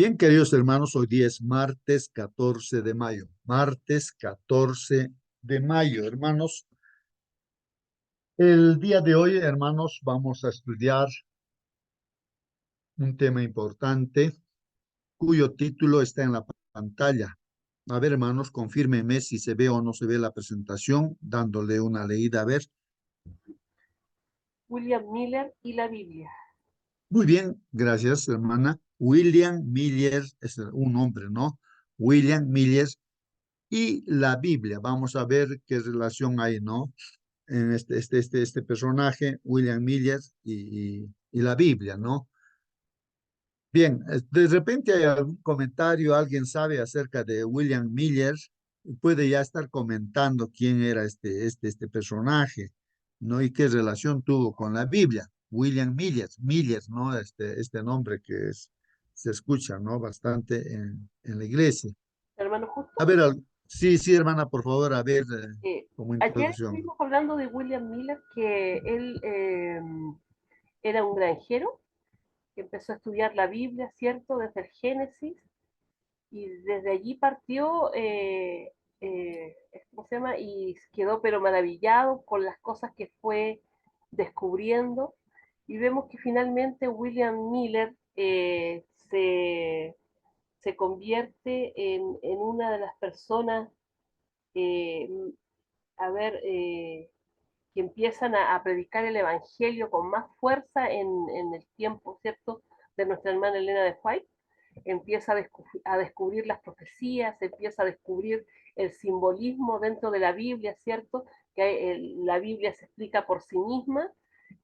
Bien, queridos hermanos, hoy día es martes 14 de mayo. Martes 14 de mayo, hermanos. El día de hoy, hermanos, vamos a estudiar un tema importante cuyo título está en la pantalla. A ver, hermanos, confírmenme si se ve o no se ve la presentación, dándole una leída. A ver. William Miller y la Biblia. Muy bien, gracias, hermana. William Miller es un nombre, ¿no? William Miller y la Biblia. Vamos a ver qué relación hay, ¿no? En este personaje, William Miller y la Biblia, ¿no? Bien, de repente hay algún comentario, alguien sabe acerca de William Miller, puede ya estar comentando quién era este personaje, ¿no? Y qué relación tuvo con la Biblia. William Miller, Miller, ¿no? Este nombre que se escucha, ¿no? Bastante en la iglesia. Hermano A Justo, ver, sí, sí, hermana, por favor, a ver, como ayer introducción. estuvimos hablando de William Miller, que él era un granjero que empezó a estudiar la Biblia, ¿cierto? Desde el Génesis, y desde allí partió, ¿cómo se llama? Y quedó pero maravillado con las cosas que fue descubriendo. Y vemos que finalmente William Miller se convierte en una de las personas eh, a ver, que empiezan a predicar el Evangelio con más fuerza en el tiempo, ¿cierto?, de nuestra hermana Elena de White. Empieza a descubrir las profecías, empieza a descubrir el simbolismo dentro de la Biblia, ¿cierto? Que la Biblia se explica por sí misma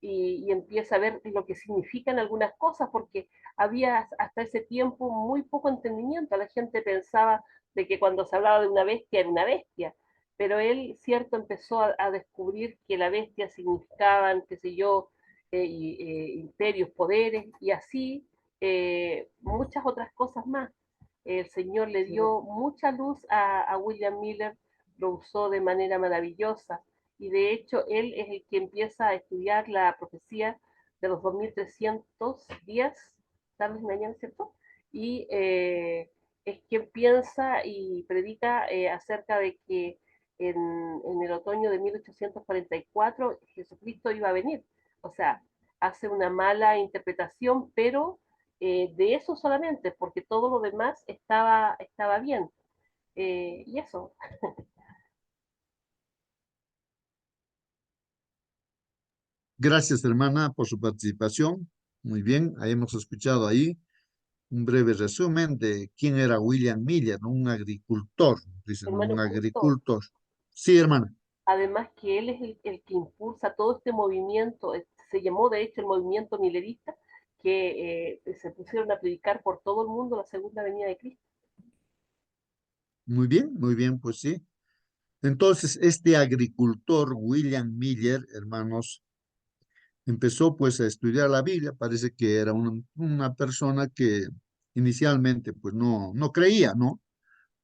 y empieza a ver lo que significan algunas cosas, porque había hasta ese tiempo muy poco entendimiento. La gente pensaba de que cuando se hablaba de una bestia era una bestia, pero él, cierto, empezó a descubrir que la bestia significaban, qué sé yo, imperios, poderes, y así muchas otras cosas más. El Señor le dio mucha luz a William Miller, lo usó de manera maravillosa, y de hecho él es el que empieza a estudiar la profecía de los 2300 días, tardes y mañanas, ¿cierto? Y es quien piensa y predica acerca de que en el otoño de 1844 Jesucristo iba a venir. O sea, hace una mala interpretación, pero de eso solamente, porque todo lo demás estaba bien. Y eso. Gracias, hermana, por su participación. Muy bien, ahí hemos escuchado ahí un breve resumen de quién era William Miller, ¿no? Un agricultor, dicen, ¿no? Hermano Un Justo, agricultor. Sí, hermana. además que él es el que impulsa todo este movimiento, se llamó de hecho el movimiento milerista, que se pusieron a predicar por todo el mundo la segunda venida de Cristo. Muy bien, pues sí. Entonces, este agricultor, William Miller, hermanos, empezó pues a estudiar la Biblia. Parece que era una persona que inicialmente pues no creía, ¿no?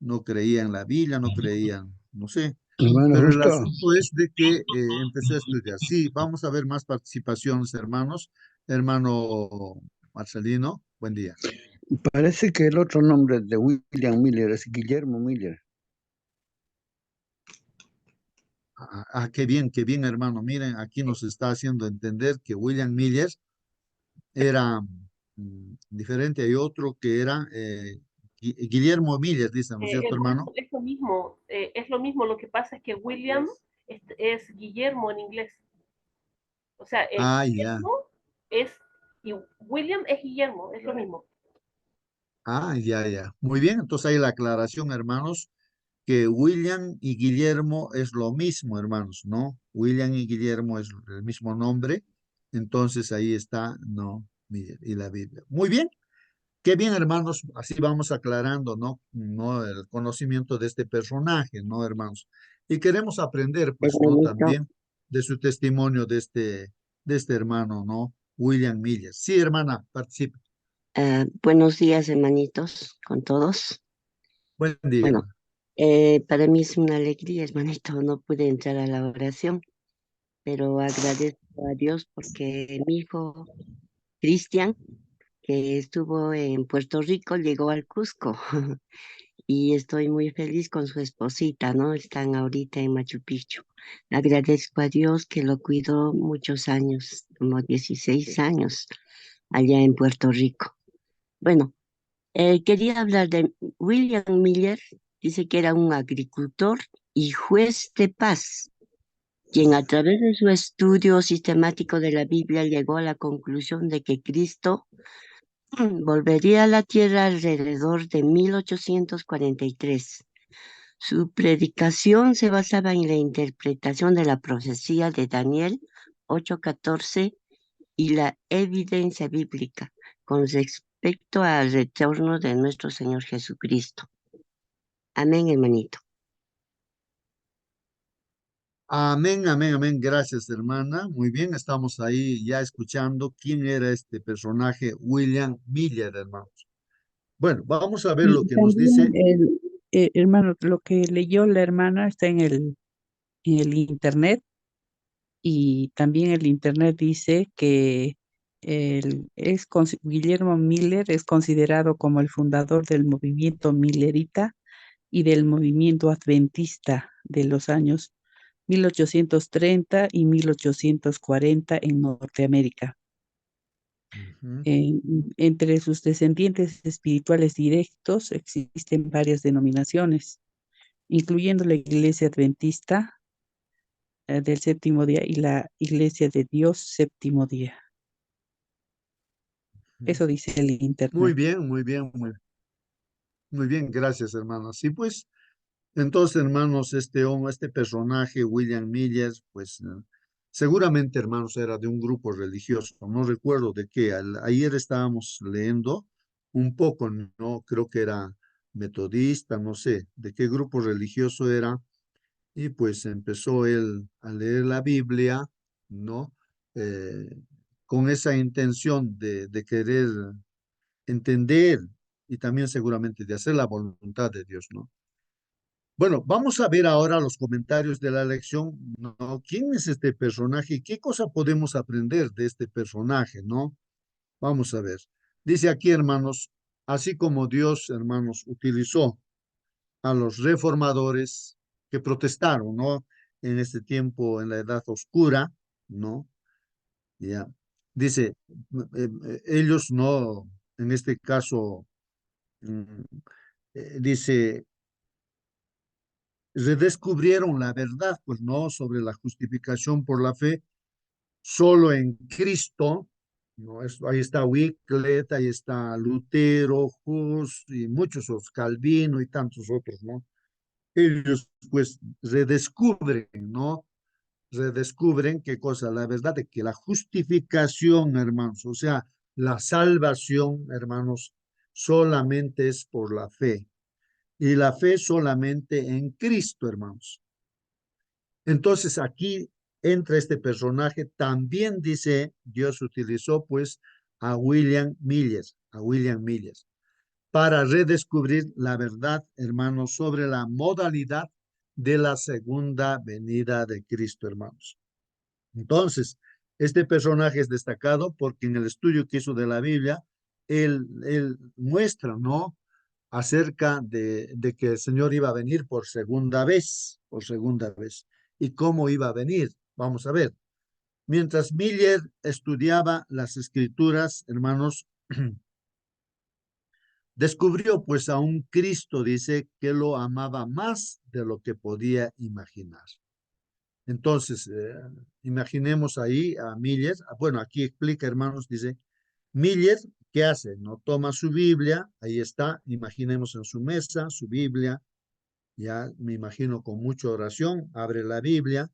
No creía en la Biblia, no creía, no sé. Hermano, Pero el justo, asunto es de que empecé a estudiar. Sí, vamos a ver más participaciones, hermanos. Hermano Marcelino, buen día. parece que el otro nombre de William Miller es Guillermo Miller. Qué bien, hermano. Miren, aquí nos está haciendo entender que William Miller era diferente. Hay otro que era Guillermo Miller, dice, ¿no es cierto, hermano? Es lo mismo, lo que pasa es que William es Guillermo en inglés. O sea, Ah, ya. Guillermo es, y William es Guillermo, es lo mismo. Ah, ya, ya. Muy bien, entonces hay la aclaración, hermanos, que William y Guillermo es lo mismo, hermanos, ¿no? William y Guillermo es el mismo nombre, entonces ahí está, no, Miguel y la Biblia. Muy bien, qué bien, hermanos, así vamos aclarando, ¿no? ¿No? El conocimiento de este personaje, ¿no, hermanos? Y queremos aprender, pues, ¿no? Hermanito, También de su testimonio de este hermano, ¿no? William Miller. Sí, hermana, participe. buenos días, hermanitos, con todos. Buen día, Bueno, hermano. para mí es una alegría, hermanito, no pude entrar a la oración, pero agradezco a Dios porque mi hijo Cristian que estuvo en Puerto Rico, llegó al Cusco. Y estoy muy feliz con su esposita, ¿no? Están ahorita en Machu Picchu. Agradezco a Dios que lo cuidó muchos años, como 16 años, allá en Puerto Rico. Bueno, quería hablar de William Miller. Dice que era un agricultor y juez de paz, quien a través de su estudio sistemático de la Biblia llegó a la conclusión de que Cristo volvería a la tierra alrededor de 1843. Su predicación se basaba en la interpretación de la profecía de Daniel 8:14 y la evidencia bíblica con respecto al retorno de nuestro Señor Jesucristo. Amén, hermanito. Amén, amén, amén. Gracias, hermana. Muy bien, estamos ahí ya escuchando quién era este personaje, William Miller, hermanos. Bueno, vamos a ver Y lo que nos también, dice. hermano, lo que leyó la hermana está en el internet, y también el internet dice que Guillermo Miller es considerado como el fundador del movimiento millerita y del movimiento adventista de los años 1830 y 1840 en Norteamérica. Ujú, Entre sus descendientes espirituales directos existen varias denominaciones, incluyendo la Iglesia Adventista del Séptimo Día y la Iglesia de Dios Séptimo Día. ujú. Eso dice el Muy internet. bien, muy bien, muy bien. Gracias, hermanos. Sí, pues, entonces, hermanos, este personaje, William Miller, pues, seguramente, hermanos, era de un grupo religioso. No recuerdo de qué. Ayer estábamos leyendo un poco, ¿no? Creo que era metodista, no sé de qué grupo religioso era. Y pues empezó él a leer la Biblia, ¿no? Eh, con esa intención de querer entender y también seguramente de hacer la voluntad de Dios, ¿no? Bueno, vamos a ver ahora los comentarios de la lección, ¿no? ¿Quién es este personaje y qué cosa podemos aprender de este personaje, ¿no? Vamos a ver. Dice aquí, hermanos, así como Dios, hermanos, utilizó a los reformadores que protestaron, ¿no? En este tiempo, en la Edad Oscura, ¿no? Ya. Dice, ellos no, en este caso, mm, dice, redescubrieron la verdad, pues no, sobre la justificación por la fe solo en Cristo, ¿no? Ahí está Wycliffe, ahí está Lutero, Hus y muchos otros, Calvino y tantos otros, ¿no? Ellos pues redescubren, ¿no? Redescubren qué cosa, la verdad de que la justificación, hermanos, o sea, la salvación, hermanos, solamente es por la fe. Y la fe solamente en Cristo, hermanos. Entonces aquí entra este personaje, también dice, Dios utilizó pues a William Miller, para redescubrir la verdad, hermanos, sobre la modalidad de la segunda venida de Cristo, hermanos. Entonces, este personaje es destacado porque en el estudio que hizo de la Biblia, él muestra, ¿no? Acerca de que el Señor iba a venir por segunda vez. ¿Y cómo iba a venir? Vamos a ver. Mientras Miller estudiaba las escrituras, hermanos, descubrió pues a un Cristo, dice, que lo amaba más de lo que podía imaginar. Entonces, imaginemos ahí a Miller. Bueno, aquí explica, hermanos, dice, Miller, ¿qué hace? No toma su Biblia, ahí está, imaginemos en su mesa, su Biblia, ya me imagino con mucha oración, abre la Biblia,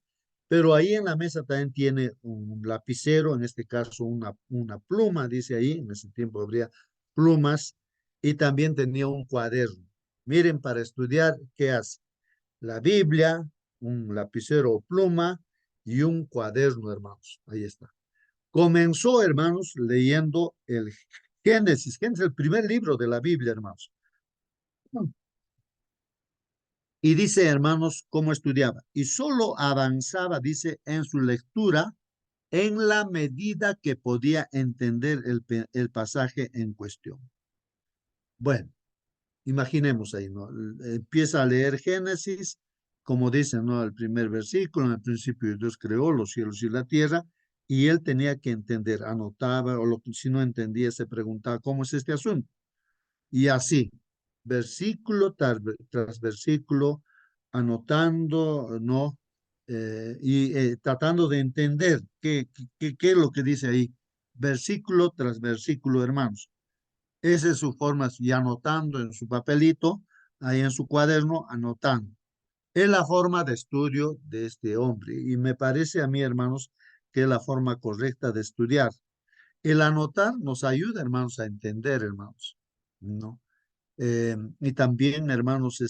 pero ahí en la mesa también tiene un lapicero, en este caso una pluma, dice ahí, en ese tiempo habría plumas, y también tenía un cuaderno. Miren, para estudiar, ¿qué hace? La Biblia, un lapicero o pluma y un cuaderno, hermanos. Ahí está. Comenzó, hermanos, leyendo el Génesis. Génesis es el primer libro de la Biblia, hermanos. Y dice, hermanos, cómo estudiaba. Y solo avanzaba, dice, en su lectura en la medida que podía entender el pasaje en cuestión. Bueno, imaginemos ahí, ¿no? Empieza a leer Génesis, como dice, ¿no? El primer versículo, en el principio Dios creó los cielos y la tierra, y él tenía que entender, anotaba, o si no entendía, se preguntaba, ¿cómo es este asunto? Y así, versículo tras versículo, anotando, ¿no? Y tratando de entender qué es lo que dice ahí, versículo tras versículo, hermanos. Esa es su forma, y anotando en su papelito, ahí en su cuaderno, anotando. Es la forma de estudio de este hombre, y me parece a mí, hermanos, que es la forma correcta de estudiar. El anotar nos ayuda, hermanos, a entender, hermanos, ¿no? Y también, hermanos,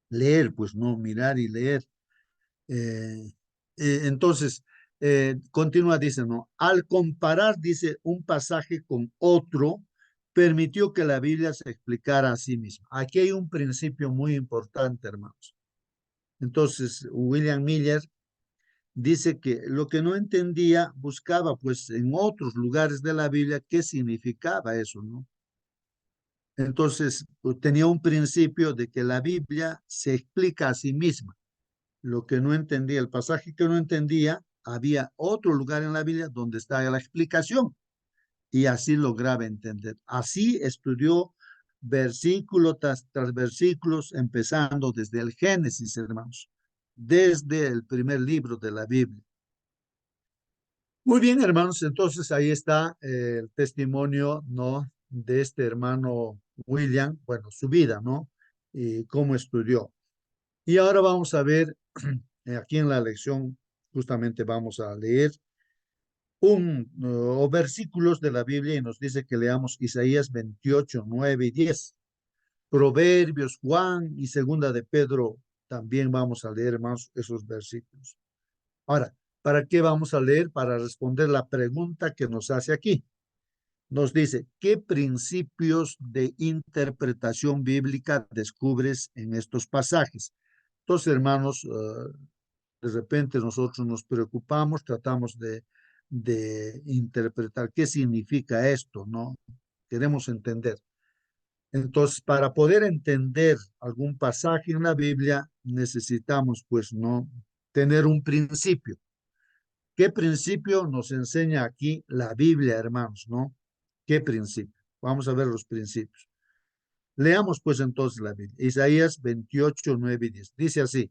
leer, pues no, mirar y leer. Eh, entonces, continúa, dice, ¿no? Al comparar, dice, un pasaje con otro, permitió que la Biblia se explicara a sí misma. Aquí hay un principio muy importante, hermanos. Entonces, William Miller dice que lo que no entendía buscaba, pues, en otros lugares de la Biblia qué significaba eso, ¿no? Entonces, tenía un principio de que la Biblia se explica a sí misma. Lo que no entendía, el pasaje que no entendía, había otro lugar en la Biblia donde está la explicación y así lograba entender. Así estudió versículo tras versículos, empezando desde el Génesis, hermanos, desde el primer libro de la Biblia. Muy bien, hermanos, entonces ahí está el testimonio, ¿no? De este hermano William, bueno, su vida, ¿no? Y cómo estudió. Y ahora vamos a ver, aquí en la lección, justamente vamos a leer o versículos de la Biblia y nos dice que leamos Isaías 28, 9 y 10. Proverbios, Juan y Segunda de Pedro, también vamos a leer más esos versículos. Ahora, ¿para qué vamos a leer? Para responder la pregunta que nos hace aquí. Nos dice, ¿qué principios de interpretación bíblica descubres en estos pasajes? Entonces, hermanos, de repente nosotros nos preocupamos, tratamos de interpretar qué significa esto, ¿no? Queremos entender. Entonces, para poder entender algún pasaje en la Biblia, necesitamos, pues, ¿no? Tener un principio. ¿Qué principio nos enseña aquí la Biblia, hermanos, no? ¿Qué principio? Vamos a ver los principios. Leamos, pues, entonces la Biblia. Isaías 28, 9 y 10. Dice así.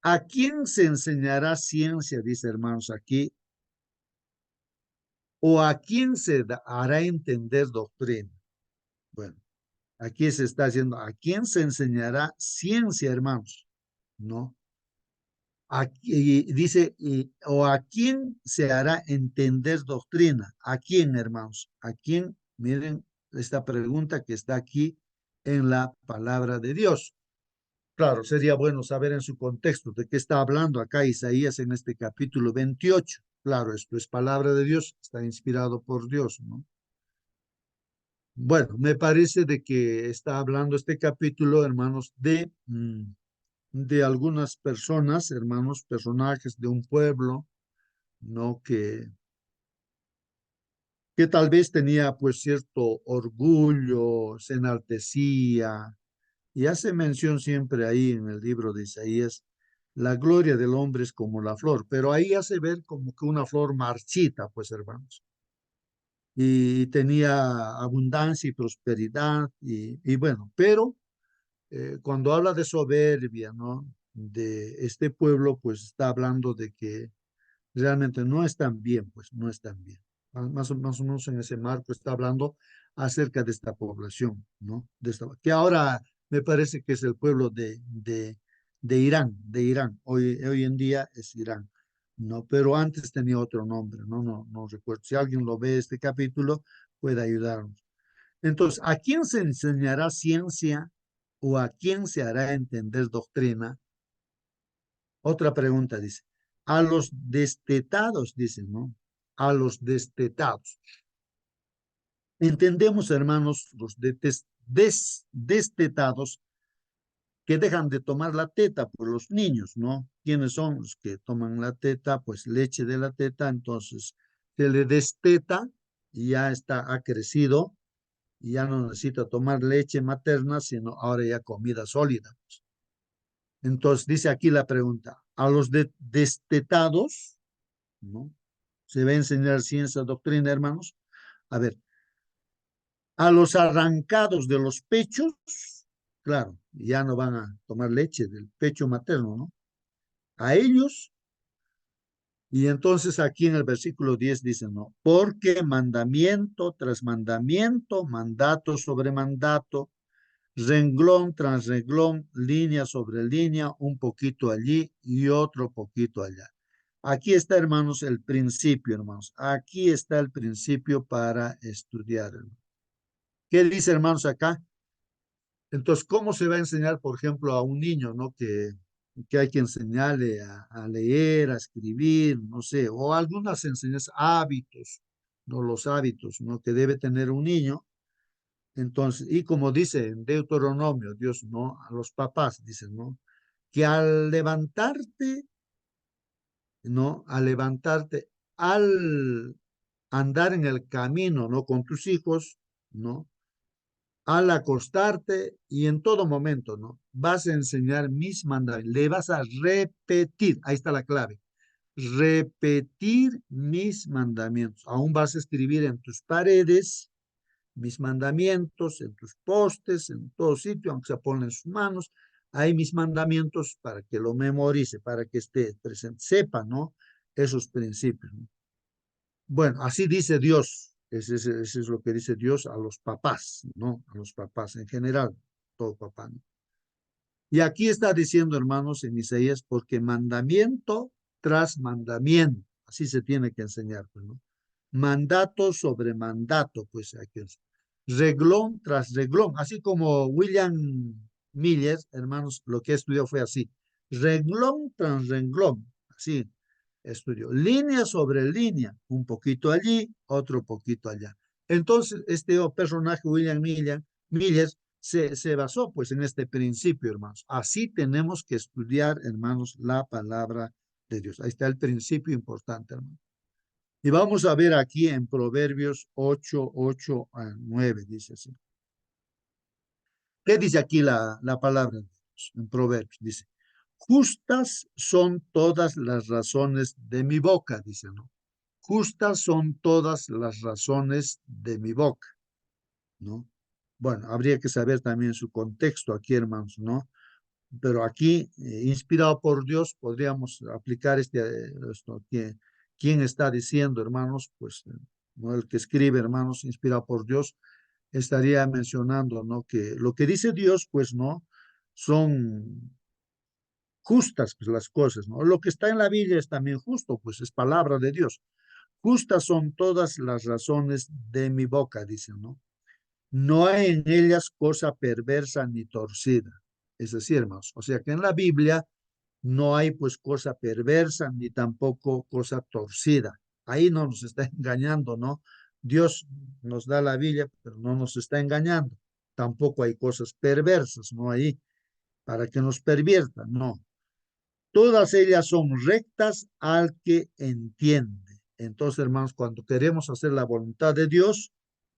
¿A quién se enseñará ciencia, dice hermanos aquí? ¿O a quién se hará entender doctrina? Bueno, aquí se está diciendo, ¿a quién se enseñará ciencia, hermanos? ¿No? Aquí, dice, ¿o a quién se hará entender doctrina? ¿A quién, hermanos? ¿A quién? Miren esta pregunta que está aquí en la palabra de Dios. Claro, sería bueno saber en su contexto de qué está hablando acá Isaías en este capítulo 28. Claro, esto es palabra de Dios, está inspirado por Dios, ¿no? Bueno, me parece de que está hablando este capítulo, hermanos, de algunas personas, hermanos, personajes de un pueblo, ¿no? Que tal vez tenía pues cierto orgullo, se enaltecía, y hace mención siempre ahí en el libro de Isaías, la gloria del hombre es como la flor, pero ahí hace ver como que una flor marchita, pues hermanos, y tenía abundancia y prosperidad, y bueno, pero cuando habla de soberbia, ¿no? De este pueblo, pues está hablando de que realmente no están bien, pues no están bien. Más o menos en ese marco está hablando acerca de esta población, ¿no? Que ahora me parece que es el pueblo de Irán, de Irán. Hoy en día es Irán, ¿no? Pero antes tenía otro nombre, no recuerdo. Si alguien lo ve este capítulo, puede ayudarnos. Entonces, ¿a quién se enseñará ciencia o a quién se hará entender doctrina? Otra pregunta dice, a los destetados, dicen, ¿no? A los destetados. Entendemos, hermanos, los destetados que dejan de tomar la teta por los niños, ¿no? ¿Quiénes son los que toman la teta? Pues leche de la teta, entonces se le desteta y ya está, ha crecido y ya no necesita tomar leche materna, sino ahora ya comida sólida. Entonces dice aquí la pregunta, a los destetados, ¿no? Se va a enseñar ciencia, doctrina, hermanos. A ver, a los arrancados de los pechos, claro, ya no van a tomar leche del pecho materno, ¿no? A ellos, y entonces aquí en el versículo 10 dice, no, porque mandamiento tras mandamiento, mandato sobre mandato, renglón tras renglón, línea sobre línea, un poquito allí y otro poquito allá. Aquí está, hermanos, el principio, hermanos. Aquí está el principio para estudiar, hermanos. ¿Qué dice, hermanos, acá? Entonces, ¿cómo se va a enseñar, por ejemplo, a un niño, ¿no? Que hay que enseñarle a leer, a escribir, no sé, o algunas enseñanzas, hábitos, ¿no? Los hábitos, ¿no? Que debe tener un niño. Entonces, y como dice en Deuteronomio, Dios, ¿no? A los papás, dicen, ¿no? Que al levantarte, ¿no? Al levantarte, al andar en el camino, ¿no? Con tus hijos, ¿no? Al acostarte y en todo momento, ¿no? Vas a enseñar mis mandamientos, le vas a repetir, ahí está la clave, repetir mis mandamientos. Aún vas a escribir en tus paredes mis mandamientos, en tus postes, en todo sitio, aunque se ponen en sus manos, hay mis mandamientos para que lo memorice, para que esté presente, sepa, ¿no? Esos principios, ¿no? Bueno, así dice Dios, ese es lo que dice Dios a los papás, ¿no? A los papás en general, todo papá, ¿no? Y aquí está diciendo, hermanos, en Isaías, porque mandamiento tras mandamiento, así se tiene que enseñar, pues, ¿no? Mandato sobre mandato, pues hay que enseñar. Reglón tras reglón, así como William Miller, hermanos, lo que estudió fue así, renglón tras renglón, así estudió, línea sobre línea, un poquito allí, otro poquito allá. Entonces, este personaje, William Miller, se basó pues en este principio, hermanos. Así tenemos que estudiar, hermanos, la palabra de Dios. Ahí está el principio importante, hermanos. Y vamos a ver aquí en Proverbios 8 a 9, dice así. ¿Qué dice aquí la palabra de Dios? En Proverbios dice, justas son todas las razones de mi boca, dice, ¿no? Justas son todas las razones de mi boca, ¿no? Bueno, habría que saber también su contexto aquí, hermanos, ¿no? Pero aquí, inspirado por Dios, podríamos aplicar esto que, ¿quién está diciendo, hermanos? Pues, ¿no? El que escribe, hermanos, inspirado por Dios, estaría mencionando, ¿no? Que lo que dice Dios, pues, ¿no? Son justas, pues, las cosas, ¿no? Lo que está en la Biblia es también justo, pues, es palabra de Dios. Justas son todas las razones de mi boca, dice, ¿no? No hay en ellas cosa perversa ni torcida. Es decir, hermanos, o sea que en la Biblia no hay pues cosa perversa ni tampoco cosa torcida. Ahí no nos está engañando, ¿no? Dios nos da la Biblia, pero no nos está engañando. Tampoco hay cosas perversas, ¿no? Ahí para que nos perviertan, no. Todas ellas son rectas al que entiende. Entonces, hermanos, cuando queremos hacer la voluntad de Dios,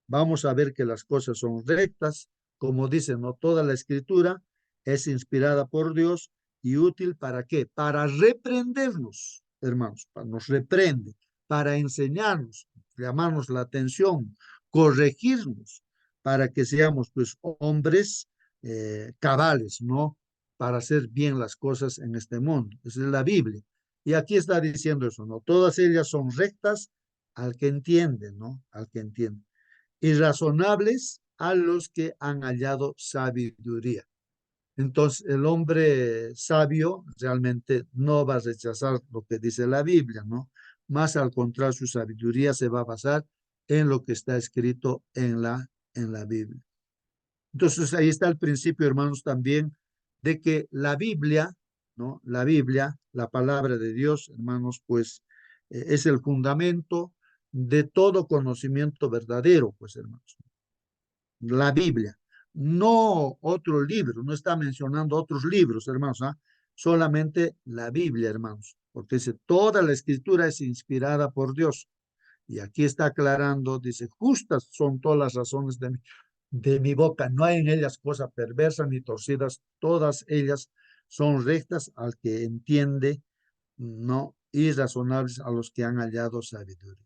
vamos a ver que las cosas son rectas, como dice, no toda la escritura es inspirada por Dios y útil para qué? Para reprendernos, hermanos, nos reprende, para enseñarnos, llamarnos la atención, corregirnos, para que seamos pues hombres cabales, ¿no? Para hacer bien las cosas en este mundo. Esa es la Biblia. Y aquí está diciendo eso, ¿no? Todas ellas son rectas al que entiende, ¿no? Al que entiende. Y razonables a los que han hallado sabiduría. Entonces, el hombre sabio realmente no va a rechazar lo que dice la Biblia, ¿no? Más al contrario, su sabiduría se va a basar en lo que está escrito en la Biblia. Entonces, ahí está el principio, hermanos, también de que la Biblia, ¿no? La Biblia, la palabra de Dios, hermanos, pues es el fundamento de todo conocimiento verdadero, pues, hermanos. La Biblia. no otro libro, no está mencionando otros libros, hermanos, ¿ah? Solamente la Biblia, hermanos, porque dice, toda la escritura es inspirada por Dios. Y aquí está aclarando, dice, justas son todas las razones de mi boca, no hay en ellas cosa perversa ni torcidas, todas ellas son rectas al que entiende, no, y razonables a los que han hallado sabiduría.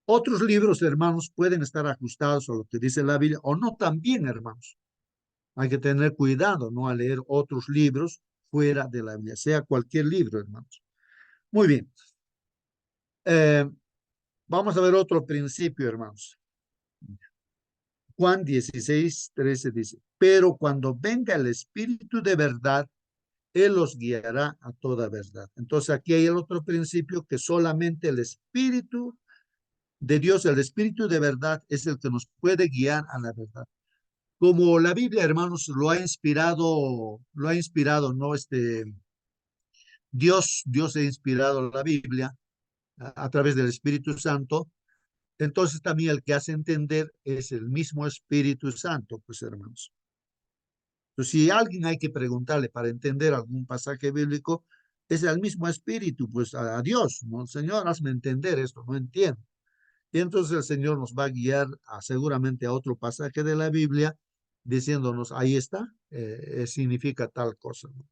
Otros libros, hermanos, pueden estar ajustados a lo que dice la Biblia o no también, hermanos. Hay que tener cuidado, ¿no? A leer otros libros fuera de la Biblia, sea cualquier libro, hermanos. Muy bien. Vamos a ver otro principio, hermanos. Juan 16:13 dice, pero cuando venga el Espíritu de verdad, Él los guiará a toda verdad. Entonces aquí hay el otro principio que solamente el Espíritu de Dios, el Espíritu de verdad, es el que nos puede guiar a la verdad. Como la Biblia, hermanos, lo ha inspirado, ¿no? Dios ha inspirado la Biblia a través del Espíritu Santo. Entonces también el que hace entender es el mismo Espíritu Santo, pues hermanos. Entonces, si alguien hay que preguntarle para entender algún pasaje bíblico, es el mismo Espíritu, pues a Dios, ¿no? Señor, hazme entender esto, no entiendo. Y entonces el Señor nos va a guiar seguramente a otro pasaje de la Biblia, diciéndonos, ahí está, significa tal cosa, ¿no?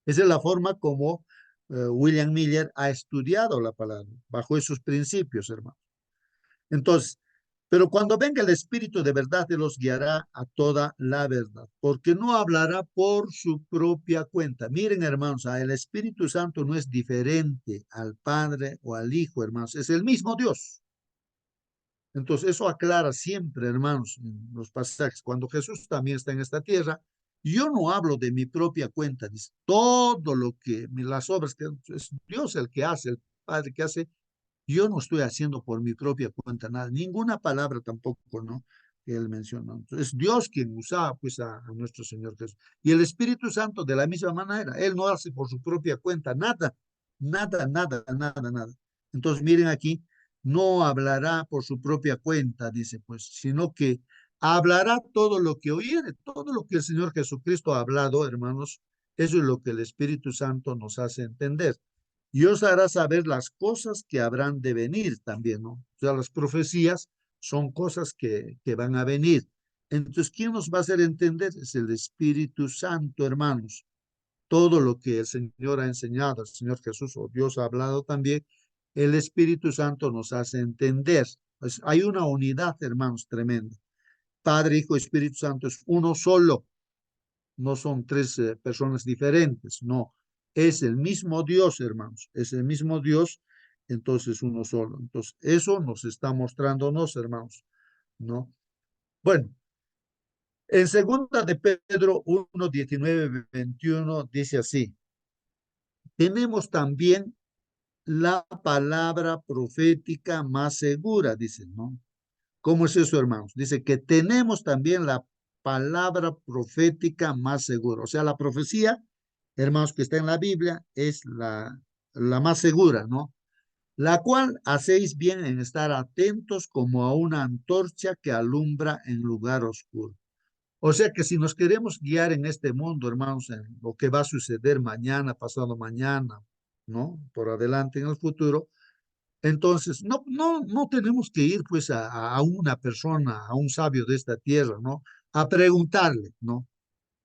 Esa es la forma como William Miller ha estudiado la palabra, bajo esos principios, hermano. Entonces, pero cuando venga el Espíritu de verdad, Él los guiará a toda la verdad, porque no hablará por su propia cuenta. Miren, hermanos, el Espíritu Santo no es diferente al Padre o al Hijo, hermanos, es el mismo Dios. Entonces, eso aclara siempre, hermanos, en los pasajes. Cuando Jesús también está en esta tierra, yo no hablo de mi propia cuenta, dice, todo lo que, las obras que es Dios el que hace, el Padre que hace, yo no estoy haciendo por mi propia cuenta nada, ninguna palabra tampoco, ¿no? Que él mencionó. Entonces, es Dios quien usaba, pues, a nuestro Señor Jesús. Y el Espíritu Santo, de la misma manera, Él no hace por su propia cuenta nada, nada, nada, nada, nada. Entonces, miren aquí, no hablará por su propia cuenta, dice, pues, sino que hablará todo lo que oyere, todo lo que el Señor Jesucristo ha hablado, hermanos, eso es lo que el Espíritu Santo nos hace entender. Y os hará saber las cosas que habrán de venir también, ¿no? O sea, las profecías son cosas que van a venir. Entonces, ¿quién nos va a hacer entender? Es el Espíritu Santo, hermanos. Todo lo que el Señor ha enseñado, el Señor Jesús o Dios ha hablado también, el Espíritu Santo nos hace entender. Pues hay una unidad, hermanos, tremenda. Padre, Hijo, Espíritu Santo es uno solo. No son tres personas diferentes, no. Es el mismo Dios, hermanos. Es el mismo Dios, entonces uno solo. Entonces, eso nos está mostrándonos, hermanos, ¿no? Bueno, en segunda de Pedro 1, 19, 21 dice así, tenemos también la palabra profética más segura, dice, ¿no? ¿Cómo es eso, hermanos? Dice que tenemos también la palabra profética más segura. O sea, la profecía, hermanos, que está en la Biblia es la más segura, ¿no? La cual hacéis bien en estar atentos como a una antorcha que alumbra en lugar oscuro. O sea que si nos queremos guiar en este mundo, hermanos, en lo que va a suceder mañana, pasado mañana, ¿no? Por adelante en el futuro, entonces, no tenemos que ir pues a una persona, a un sabio de esta tierra, ¿no? A preguntarle, ¿no?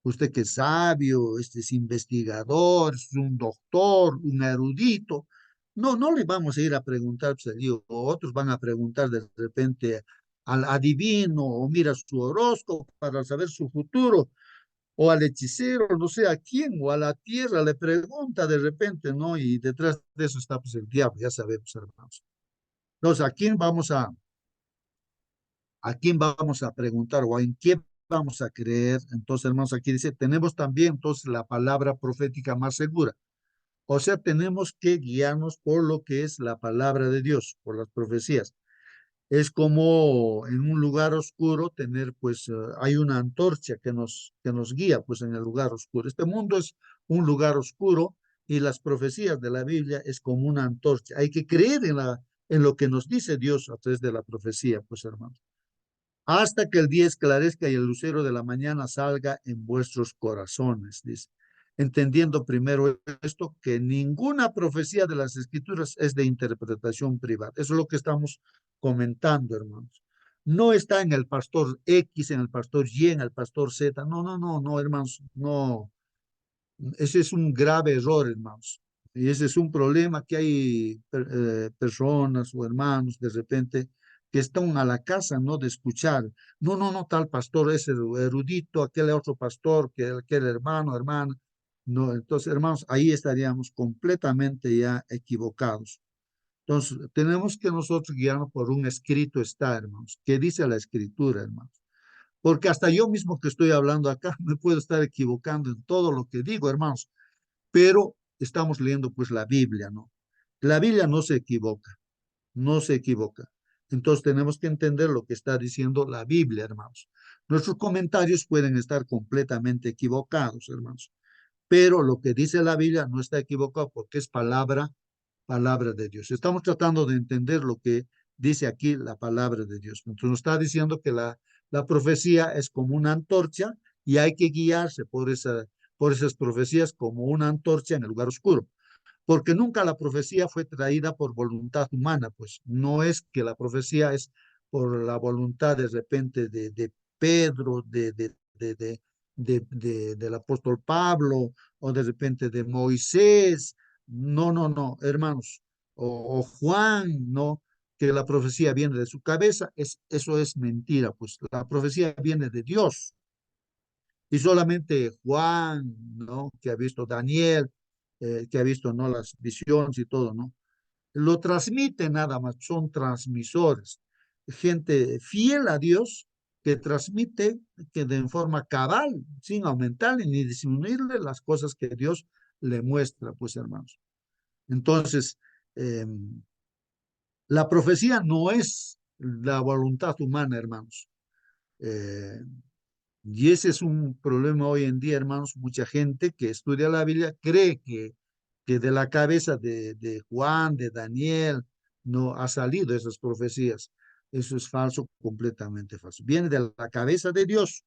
Usted que es sabio, este es investigador, es un doctor, un erudito. No le vamos a ir a preguntar, pues, o otros van a preguntar de repente al adivino o mira su horóscopo para saber su futuro o al hechicero, no sé a quién, o a la tierra le pregunta de repente, ¿no? Y detrás de eso está pues el diablo, ya sabemos, hermanos. Entonces, a quién vamos a preguntar o en quién vamos a creer? Entonces, hermanos, aquí dice, tenemos también entonces la palabra profética más segura. O sea, tenemos que guiarnos por lo que es la palabra de Dios, por las profecías. Es como en un lugar oscuro tener, pues, hay una antorcha que nos guía, pues, en el lugar oscuro. Este mundo es un lugar oscuro y las profecías de la Biblia es como una antorcha. Hay que creer en lo que nos dice Dios a través de la profecía, pues, hermanos. hasta que el día esclarezca y el lucero de la mañana salga en vuestros corazones, dice. Entendiendo primero esto, que ninguna profecía de las Escrituras es de interpretación privada. Eso es lo que estamos comentando, hermanos. No está en el pastor X, en el pastor Y, en el pastor Z. No, no, no, no, hermanos, no. Ese es un grave error, hermanos. Y ese es un problema que hay personas o hermanos de repente que están a la casa, ¿no? De escuchar. No, no, no, tal pastor es erudito, aquel otro pastor, que aquel hermano, hermana. No, entonces, hermanos, ahí estaríamos completamente ya equivocados. Entonces, tenemos que nosotros guiarnos por un escrito está, hermanos. ¿Qué dice la escritura, hermanos? Porque hasta yo mismo que estoy hablando acá me puedo estar equivocando en todo lo que digo, hermanos, pero estamos leyendo pues la Biblia, ¿no? La Biblia no se equivoca, no se equivoca. Entonces tenemos que entender lo que está diciendo la Biblia, hermanos. Nuestros comentarios pueden estar completamente equivocados, hermanos, pero lo que dice la Biblia no está equivocado porque es palabra de Dios. Estamos tratando de entender lo que dice aquí la palabra de Dios. Entonces nos está diciendo que la profecía es como una antorcha y hay que guiarse por esas profecías como una antorcha en el lugar oscuro. Porque nunca la profecía fue traída por voluntad humana, pues no es que la profecía es por la voluntad de repente de Pedro, del apóstol Pablo o de repente de Moisés. No, no, no, hermanos. O Juan, no, que la profecía viene de su cabeza, eso es mentira, pues la profecía viene de Dios. Y solamente Juan, ¿no? Que ha visto Daniel, que ha visto, ¿no? Las visiones y todo, ¿no? Lo transmite nada más, son transmisores. Gente fiel a Dios que transmite que de forma cabal, sin aumentarle ni disminuirle las cosas que Dios le muestra, pues hermanos. Entonces, la profecía no es la voluntad humana, hermanos. Eh, y ese es un problema hoy en día, hermanos. Mucha gente que estudia la Biblia cree que de la cabeza de Juan, de Daniel, no ha salido esas profecías. Eso es falso, completamente falso. Viene de la cabeza de Dios.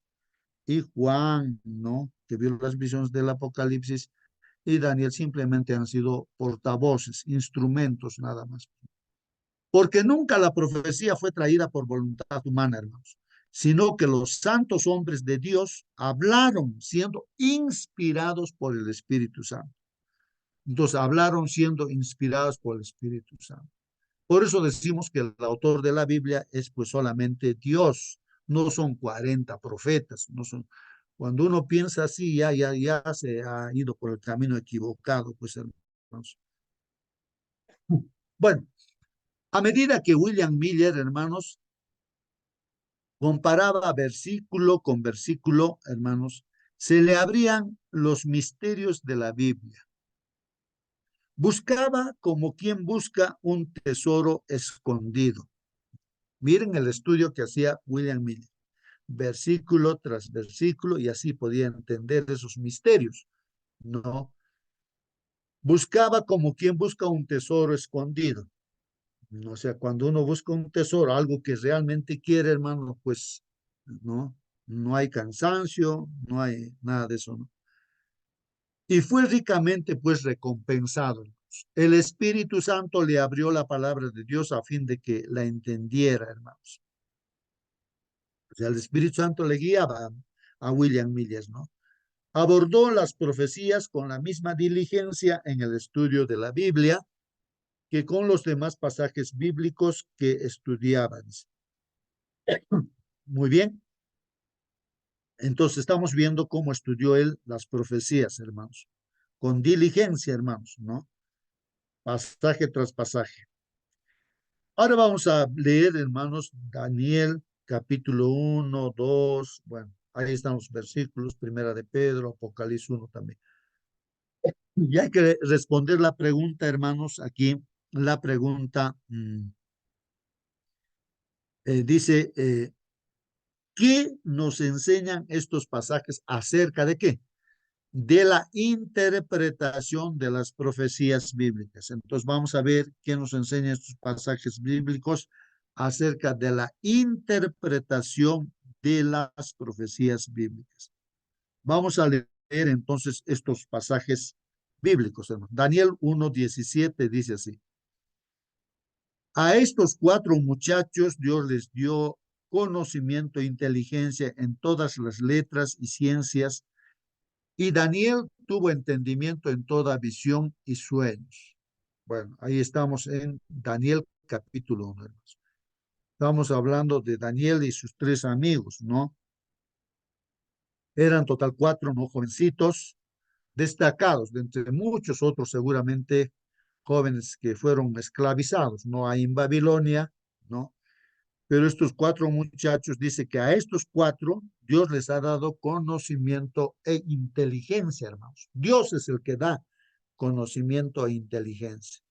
Y Juan, ¿no? Que vio las visiones del Apocalipsis, y Daniel simplemente han sido portavoces, instrumentos nada más. Porque nunca la profecía fue traída por voluntad humana, hermanos, sino que los santos hombres de Dios hablaron siendo inspirados por el Espíritu Santo. Entonces hablaron siendo inspirados por el Espíritu Santo. Por eso decimos que el autor de la Biblia es pues solamente Dios, no son 40 profetas, no son. Cuando uno piensa así, ya se ha ido por el camino equivocado, pues hermanos. Bueno, a medida que William Miller, hermanos, comparaba versículo con versículo, hermanos, se le abrían los misterios de la Biblia. Buscaba como quien busca un tesoro escondido. Miren el estudio que hacía William Miller, versículo tras versículo, y así podía entender esos misterios, ¿no? Buscaba como quien busca un tesoro escondido. O sea, cuando uno busca un tesoro, algo que realmente quiere, hermano, pues, no hay cansancio, no hay nada de eso, ¿no? Y fue ricamente, pues, recompensado. El Espíritu Santo le abrió la palabra de Dios a fin de que la entendiera, hermanos. O sea, el Espíritu Santo le guiaba a William Miller, ¿no? Abordó las profecías con la misma diligencia en el estudio de la Biblia que con los demás pasajes bíblicos que estudiaban. Muy bien. Entonces estamos viendo cómo estudió él las profecías, hermanos. Con diligencia, hermanos, ¿no? Pasaje tras pasaje. Ahora vamos a leer, hermanos, Daniel, capítulo 1, 2, bueno, ahí están los versículos, Primera de Pedro, Apocalipsis 1 también. Y hay que responder la pregunta, hermanos, aquí, la pregunta dice, ¿qué nos enseñan estos pasajes acerca de qué? De la interpretación de las profecías bíblicas. Entonces vamos a ver qué nos enseñan estos pasajes bíblicos acerca de la interpretación de las profecías bíblicas. Vamos a leer entonces estos pasajes bíblicos, hermano. Daniel 1:17 dice así: a estos 4 muchachos Dios les dio conocimiento e inteligencia en todas las letras y ciencias, y Daniel tuvo entendimiento en toda visión y sueños. Bueno, ahí estamos en Daniel capítulo 1. Estamos hablando de Daniel y sus 3 amigos, ¿no? Eran total 4, ¿no? Jovencitos, destacados de entre muchos otros seguramente jóvenes que fueron esclavizados, ¿no? Ahí en Babilonia, ¿no? Pero estos 4 muchachos, dice que a estos 4 Dios les ha dado conocimiento e inteligencia, hermanos. Dios es el que da conocimiento e inteligencia.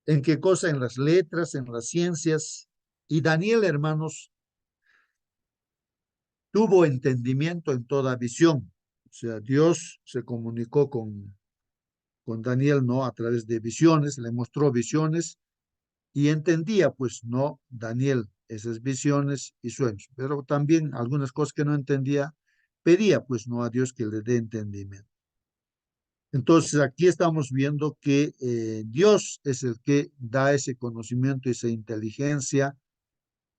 ¿En qué cosa? En las letras, en las ciencias. Y Daniel, hermanos, tuvo entendimiento en toda visión. O sea, Dios se comunicó con Daniel, ¿no? A través de visiones, le mostró visiones y entendía, pues, ¿no? Daniel, esas visiones y sueños. Pero también algunas cosas que no entendía, pedía, pues, ¿no? A Dios que le dé entendimiento. Entonces, aquí estamos viendo que Dios es el que da ese conocimiento, esa inteligencia,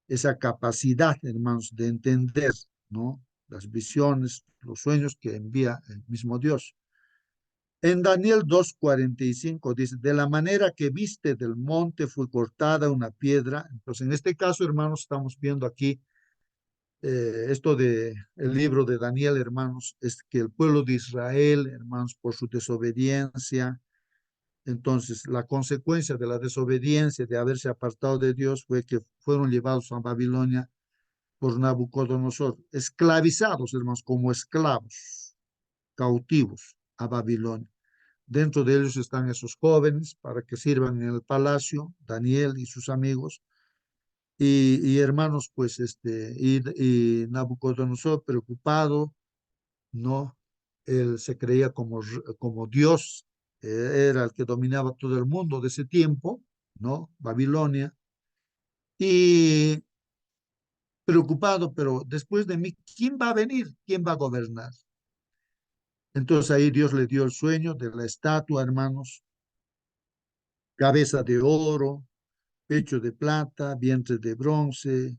esa capacidad, hermanos, de entender, ¿no? Las visiones, los sueños que envía el mismo Dios. En Daniel 2:45 dice, de la manera que viste del monte fue cortada una piedra. Entonces, en este caso, hermanos, estamos viendo aquí esto de el libro de Daniel, hermanos, es que el pueblo de Israel, hermanos, por su desobediencia, entonces la consecuencia de la desobediencia, de haberse apartado de Dios, fue que fueron llevados a Babilonia por Nabucodonosor, esclavizados, hermanos, como esclavos, cautivos a Babilonia. Dentro de ellos están esos jóvenes para que sirvan en el palacio, Daniel y sus amigos, y hermanos, pues, y Nabucodonosor preocupado, ¿no? Él se creía como Dios, era el que dominaba todo el mundo de ese tiempo, ¿no? Babilonia, y preocupado, pero después de mí, ¿quién va a venir? ¿Quién va a gobernar? Entonces ahí Dios le dio el sueño de la estatua, hermanos, cabeza de oro, pecho de plata, vientre de bronce,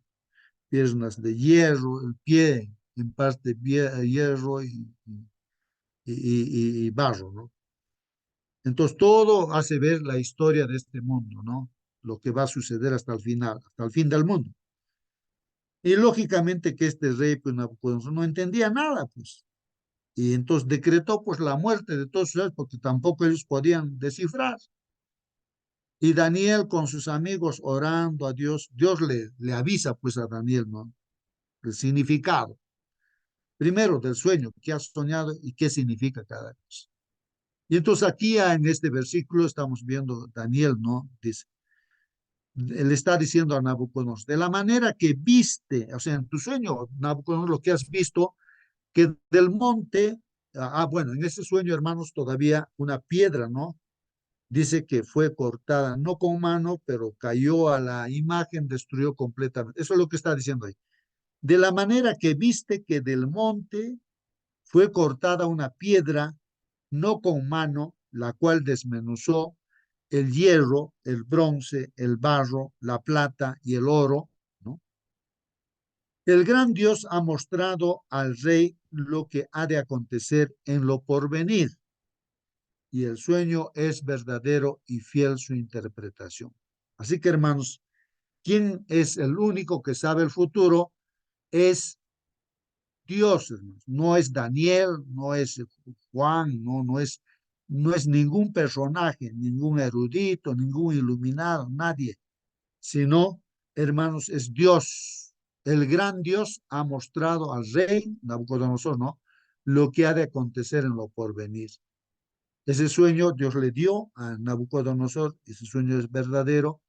piernas de hierro, el pie en parte hierro y barro, ¿no? Entonces todo hace ver la historia de este mundo, ¿no? Lo que va a suceder hasta el final, hasta el fin del mundo. Y lógicamente que este rey, pues Nabucodonosor, no entendía nada, pues. Y entonces decretó, pues, la muerte de todos ellos, porque tampoco ellos podían descifrar. Y Daniel con sus amigos orando a Dios, Dios le avisa, pues, a Daniel, ¿no? El significado. Primero, del sueño, qué has soñado y qué significa cada cosa. Y entonces aquí en este versículo estamos viendo Daniel, ¿no? Dice, él está diciendo a Nabucodonosor, de la manera que viste, o sea, en tu sueño, Nabucodonosor, lo que has visto, que del monte, bueno, en ese sueño, hermanos, todavía una piedra, ¿no? Dice que fue cortada, no con mano, pero cayó a la imagen, destruyó completamente. Eso es lo que está diciendo ahí. De la manera que viste que del monte fue cortada una piedra, no con mano, la cual desmenuzó el hierro, el bronce, el barro, la plata y el oro, ¿no? El gran Dios ha mostrado al rey lo que ha de acontecer en lo porvenir, y el sueño es verdadero y fiel su interpretación. Así que, hermanos, ¿quién es el único que sabe el futuro? Es Dios, hermanos. No es Daniel, no es Juan, no es ningún personaje, ningún erudito, ningún iluminado, nadie, sino, hermanos, es Dios. El gran Dios ha mostrado al rey Nabucodonosor, ¿no? Lo que ha de acontecer en lo porvenir. Ese sueño Dios le dio a Nabucodonosor, ese sueño es verdadero,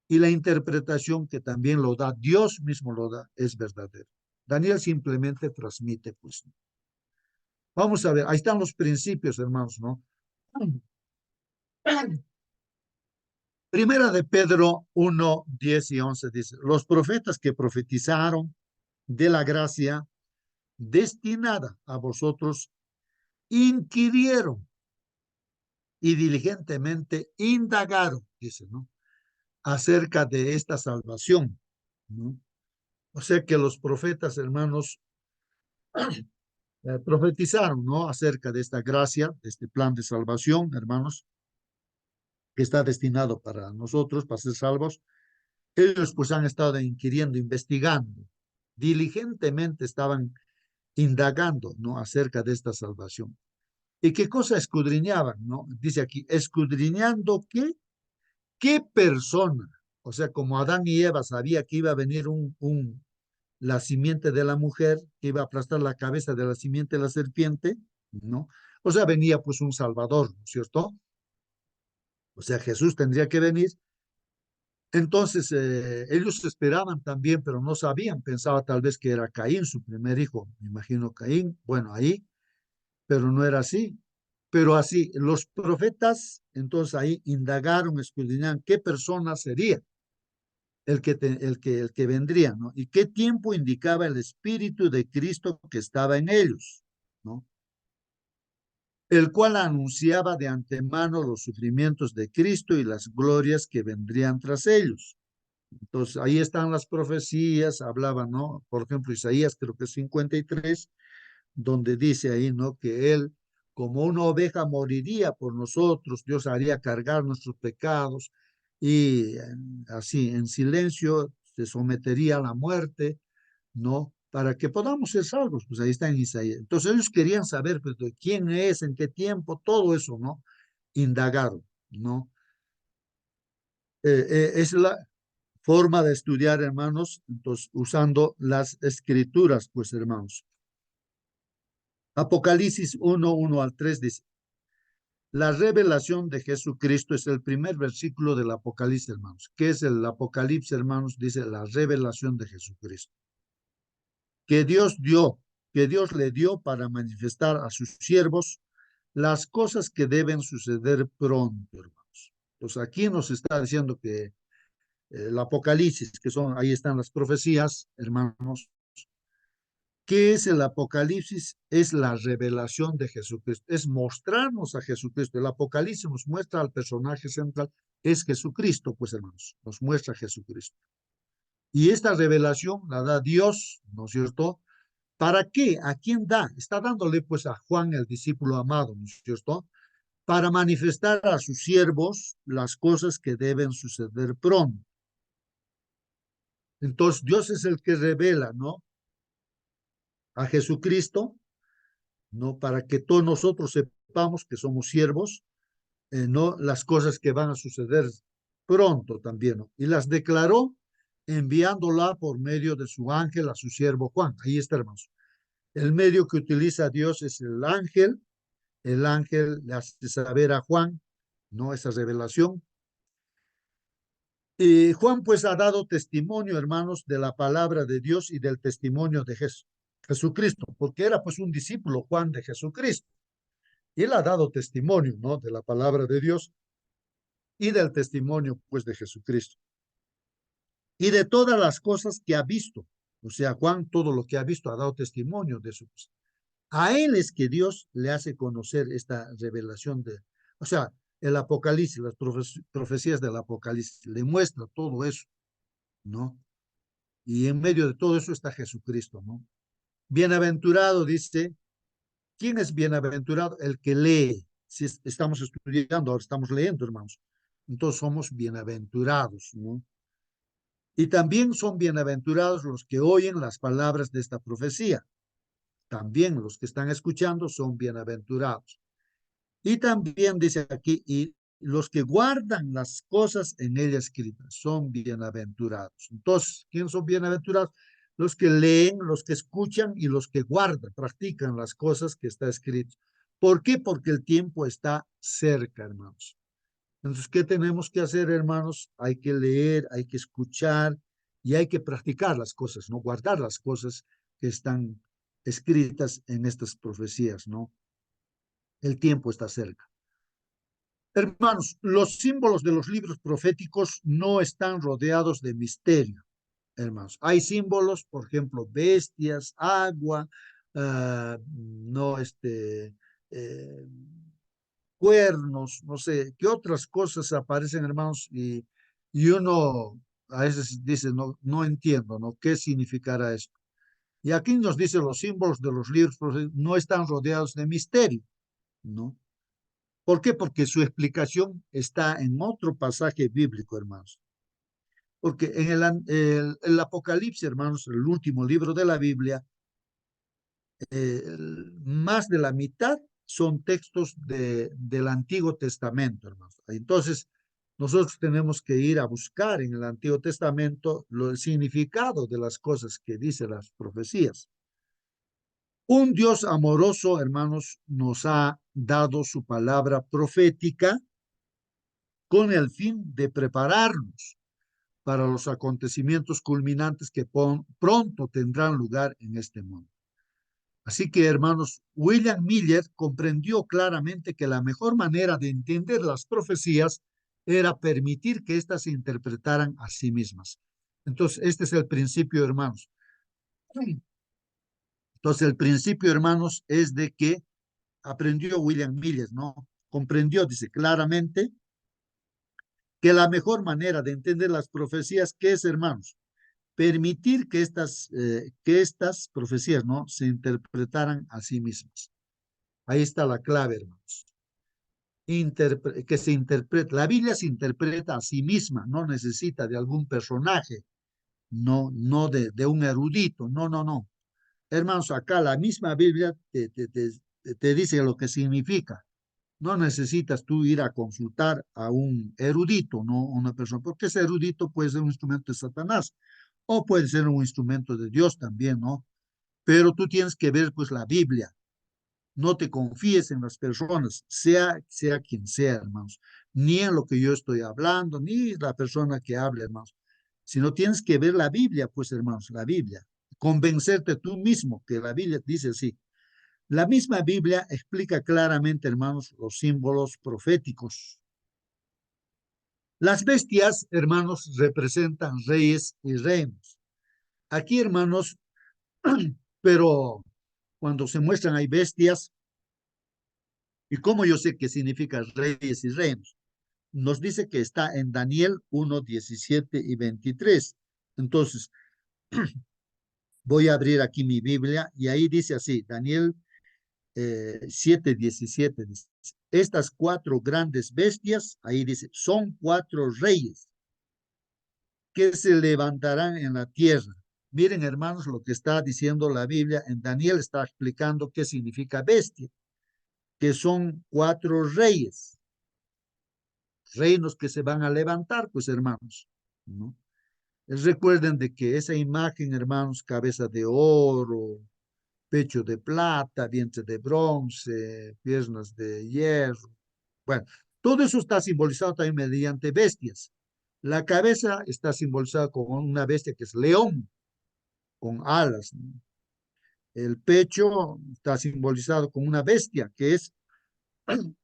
y la interpretación que también lo da, Dios mismo lo da, es verdadero. Daniel simplemente transmite, pues. Vamos a ver, ahí están los principios, hermanos, ¿no? Primera de Pedro 1, 10 y 11 dice, los profetas que profetizaron de la gracia destinada a vosotros inquirieron y diligentemente indagaron, dice, ¿no? Acerca de esta salvación, ¿no? O sea que los profetas, hermanos, profetizaron, ¿no? Acerca de esta gracia, de este plan de salvación, hermanos, que está destinado para nosotros, para ser salvos. Ellos pues han estado inquiriendo, investigando, diligentemente estaban indagando, ¿no? Acerca de esta salvación. ¿Y qué cosa escudriñaban, no? Dice aquí, escudriñando qué persona, o sea, como Adán y Eva sabía que iba a venir la simiente de la mujer, que iba a aplastar la cabeza de la simiente de la serpiente, ¿no? O sea, venía pues un Salvador, ¿no es cierto? O sea, Jesús tendría que venir. Entonces, ellos esperaban también, pero no sabían, pensaba tal vez que era Caín, su primer hijo, me imagino Caín, bueno, ahí, pero no era así. Pero así, los profetas, entonces ahí indagaron, escudriñaron qué persona sería el que vendría, ¿no? Y qué tiempo indicaba el Espíritu de Cristo que estaba en ellos, ¿no? El cual anunciaba de antemano los sufrimientos de Cristo y las glorias que vendrían tras ellos. Entonces, ahí están las profecías, hablaban, ¿no? Por ejemplo, Isaías, creo que es 53, donde dice ahí, ¿no? Que Él, como una oveja, moriría por nosotros, Dios haría cargar nuestros pecados y así, en silencio, se sometería a la muerte, ¿no? Para que podamos ser salvos, pues ahí está en Isaías. Entonces ellos querían saber, pues, de quién es, en qué tiempo, todo eso, ¿no? Indagaron, ¿no? Es la forma de estudiar, hermanos, entonces, usando las escrituras, pues, hermanos. Apocalipsis 1, 1 al 3 dice, la revelación de Jesucristo es el primer versículo del Apocalipsis, hermanos. ¿Qué es el Apocalipsis, hermanos? Dice la revelación de Jesucristo. Que Dios dio, que Dios le dio para manifestar a sus siervos las cosas que deben suceder pronto, hermanos. Pues aquí nos está diciendo que el Apocalipsis, que son, ahí están las profecías, hermanos. ¿Qué es el Apocalipsis? Es la revelación de Jesucristo, es mostrarnos a Jesucristo. El Apocalipsis nos muestra al personaje central, es Jesucristo, pues hermanos, nos muestra a Jesucristo. Y esta revelación la da Dios, ¿no es cierto? ¿Para qué? ¿A quién da? Está dándole pues a Juan, el discípulo amado, ¿no es cierto? Para manifestar a sus siervos las cosas que deben suceder pronto. Entonces Dios es el que revela, ¿no? A Jesucristo, ¿no? Para que todos nosotros sepamos que somos siervos, ¿no? Las cosas que van a suceder pronto también, ¿no? Y las declaró enviándola por medio de su ángel a su siervo Juan. Ahí está, hermanos. El medio que utiliza Dios es el ángel le hace saber a Juan, ¿no? Esa revelación. Y Juan pues ha dado testimonio, hermanos, de la palabra de Dios y del testimonio de Jesucristo, porque era pues un discípulo Juan de Jesucristo. Y él ha dado testimonio, ¿no? De la palabra de Dios y del testimonio pues de Jesucristo. Y de todas las cosas que ha visto. O sea, Juan todo lo que ha visto ha dado testimonio de eso. A él es que Dios le hace conocer esta revelación de, o sea, el Apocalipsis, las profecías del Apocalipsis, le muestra todo eso, ¿no? Y en medio de todo eso está Jesucristo, ¿no? Bienaventurado, dice, ¿quién es bienaventurado? El que lee. Si estamos estudiando, ahora estamos leyendo, hermanos. Entonces somos bienaventurados, ¿no? Y también son bienaventurados los que oyen las palabras de esta profecía. También los que están escuchando son bienaventurados. Y también dice aquí, y los que guardan las cosas en ella escritas son bienaventurados. Entonces, ¿quiénes son bienaventurados? Los que leen, los que escuchan y los que guardan, practican las cosas que está escrito. ¿Por qué? Porque el tiempo está cerca, hermanos. Entonces, ¿qué tenemos que hacer, hermanos? Hay que leer, hay que escuchar y hay que practicar las cosas, ¿no? Guardar las cosas que están escritas en estas profecías, ¿no? El tiempo está cerca. Hermanos, los símbolos de los libros proféticos no están rodeados de misterio, hermanos. Hay símbolos, por ejemplo, bestias, agua, no, eh, cuernos, no sé, qué otras cosas aparecen, hermanos, y uno a veces dice, no, no entiendo, ¿no? ¿Qué significará esto? Y aquí nos dice los símbolos de los libros proféticos no están rodeados de misterio, ¿no? ¿Por qué? Porque su explicación está en otro pasaje bíblico, hermanos. Porque en el Apocalipsis, hermanos, el último libro de la Biblia, más de la mitad son textos del Antiguo Testamento, hermanos. Entonces, nosotros tenemos que ir a buscar en el Antiguo Testamento el significado de las cosas que dicen las profecías. Un Dios amoroso, hermanos, nos ha dado su palabra profética con el fin de prepararnos para los acontecimientos culminantes que pronto tendrán lugar en este mundo. Así que, hermanos, William Miller comprendió claramente que la mejor manera de entender las profecías era permitir que éstas se interpretaran a sí mismas. Entonces, este es el principio, hermanos. Entonces, el principio, hermanos, es de que aprendió William Miller, ¿no? Comprendió, dice claramente, que la mejor manera de entender las profecías, ¿qué es, hermanos? Permitir que estas profecías, ¿no? Se interpretaran a sí mismas. Ahí está la clave, hermanos. Que se interprete. La Biblia se interpreta a sí misma, no necesita de algún personaje, no de un erudito, no. Hermanos, acá la misma Biblia te dice lo que significa. No necesitas tú ir a consultar a un erudito, no una persona, porque ese erudito puede ser un instrumento de Satanás o puede ser un instrumento de Dios también, ¿no? Pero tú tienes que ver pues la Biblia. No te confíes en las personas, sea quien sea, hermanos, ni en lo que yo estoy hablando, ni la persona que hable, hermanos, sino tienes que ver la Biblia, pues, hermanos, la Biblia, convencerte tú mismo que la Biblia dice así. La misma Biblia explica claramente, hermanos, los símbolos proféticos. Las bestias, hermanos, representan reyes y reinos. Aquí, hermanos, pero cuando se muestran hay bestias, ¿y cómo yo sé qué significa reyes y reinos? Nos dice que está en Daniel 1, 17 y 23. Entonces, voy a abrir aquí mi Biblia y ahí dice así, Daniel 7, 17. Dice, estas cuatro grandes bestias, ahí dice, son cuatro reyes que se levantarán en la tierra. Miren, hermanos, lo que está diciendo la Biblia en Daniel está explicando qué significa bestia, que son cuatro reyes, reinos que se van a levantar, pues, hermanos, ¿no? Recuerden de que esa imagen, hermanos, cabeza de oro, pecho de plata, vientre de bronce, piernas de hierro, bueno, todo eso está simbolizado también mediante bestias. La cabeza está simbolizada con una bestia que es león, con alas, ¿no? El pecho está simbolizado con una bestia que es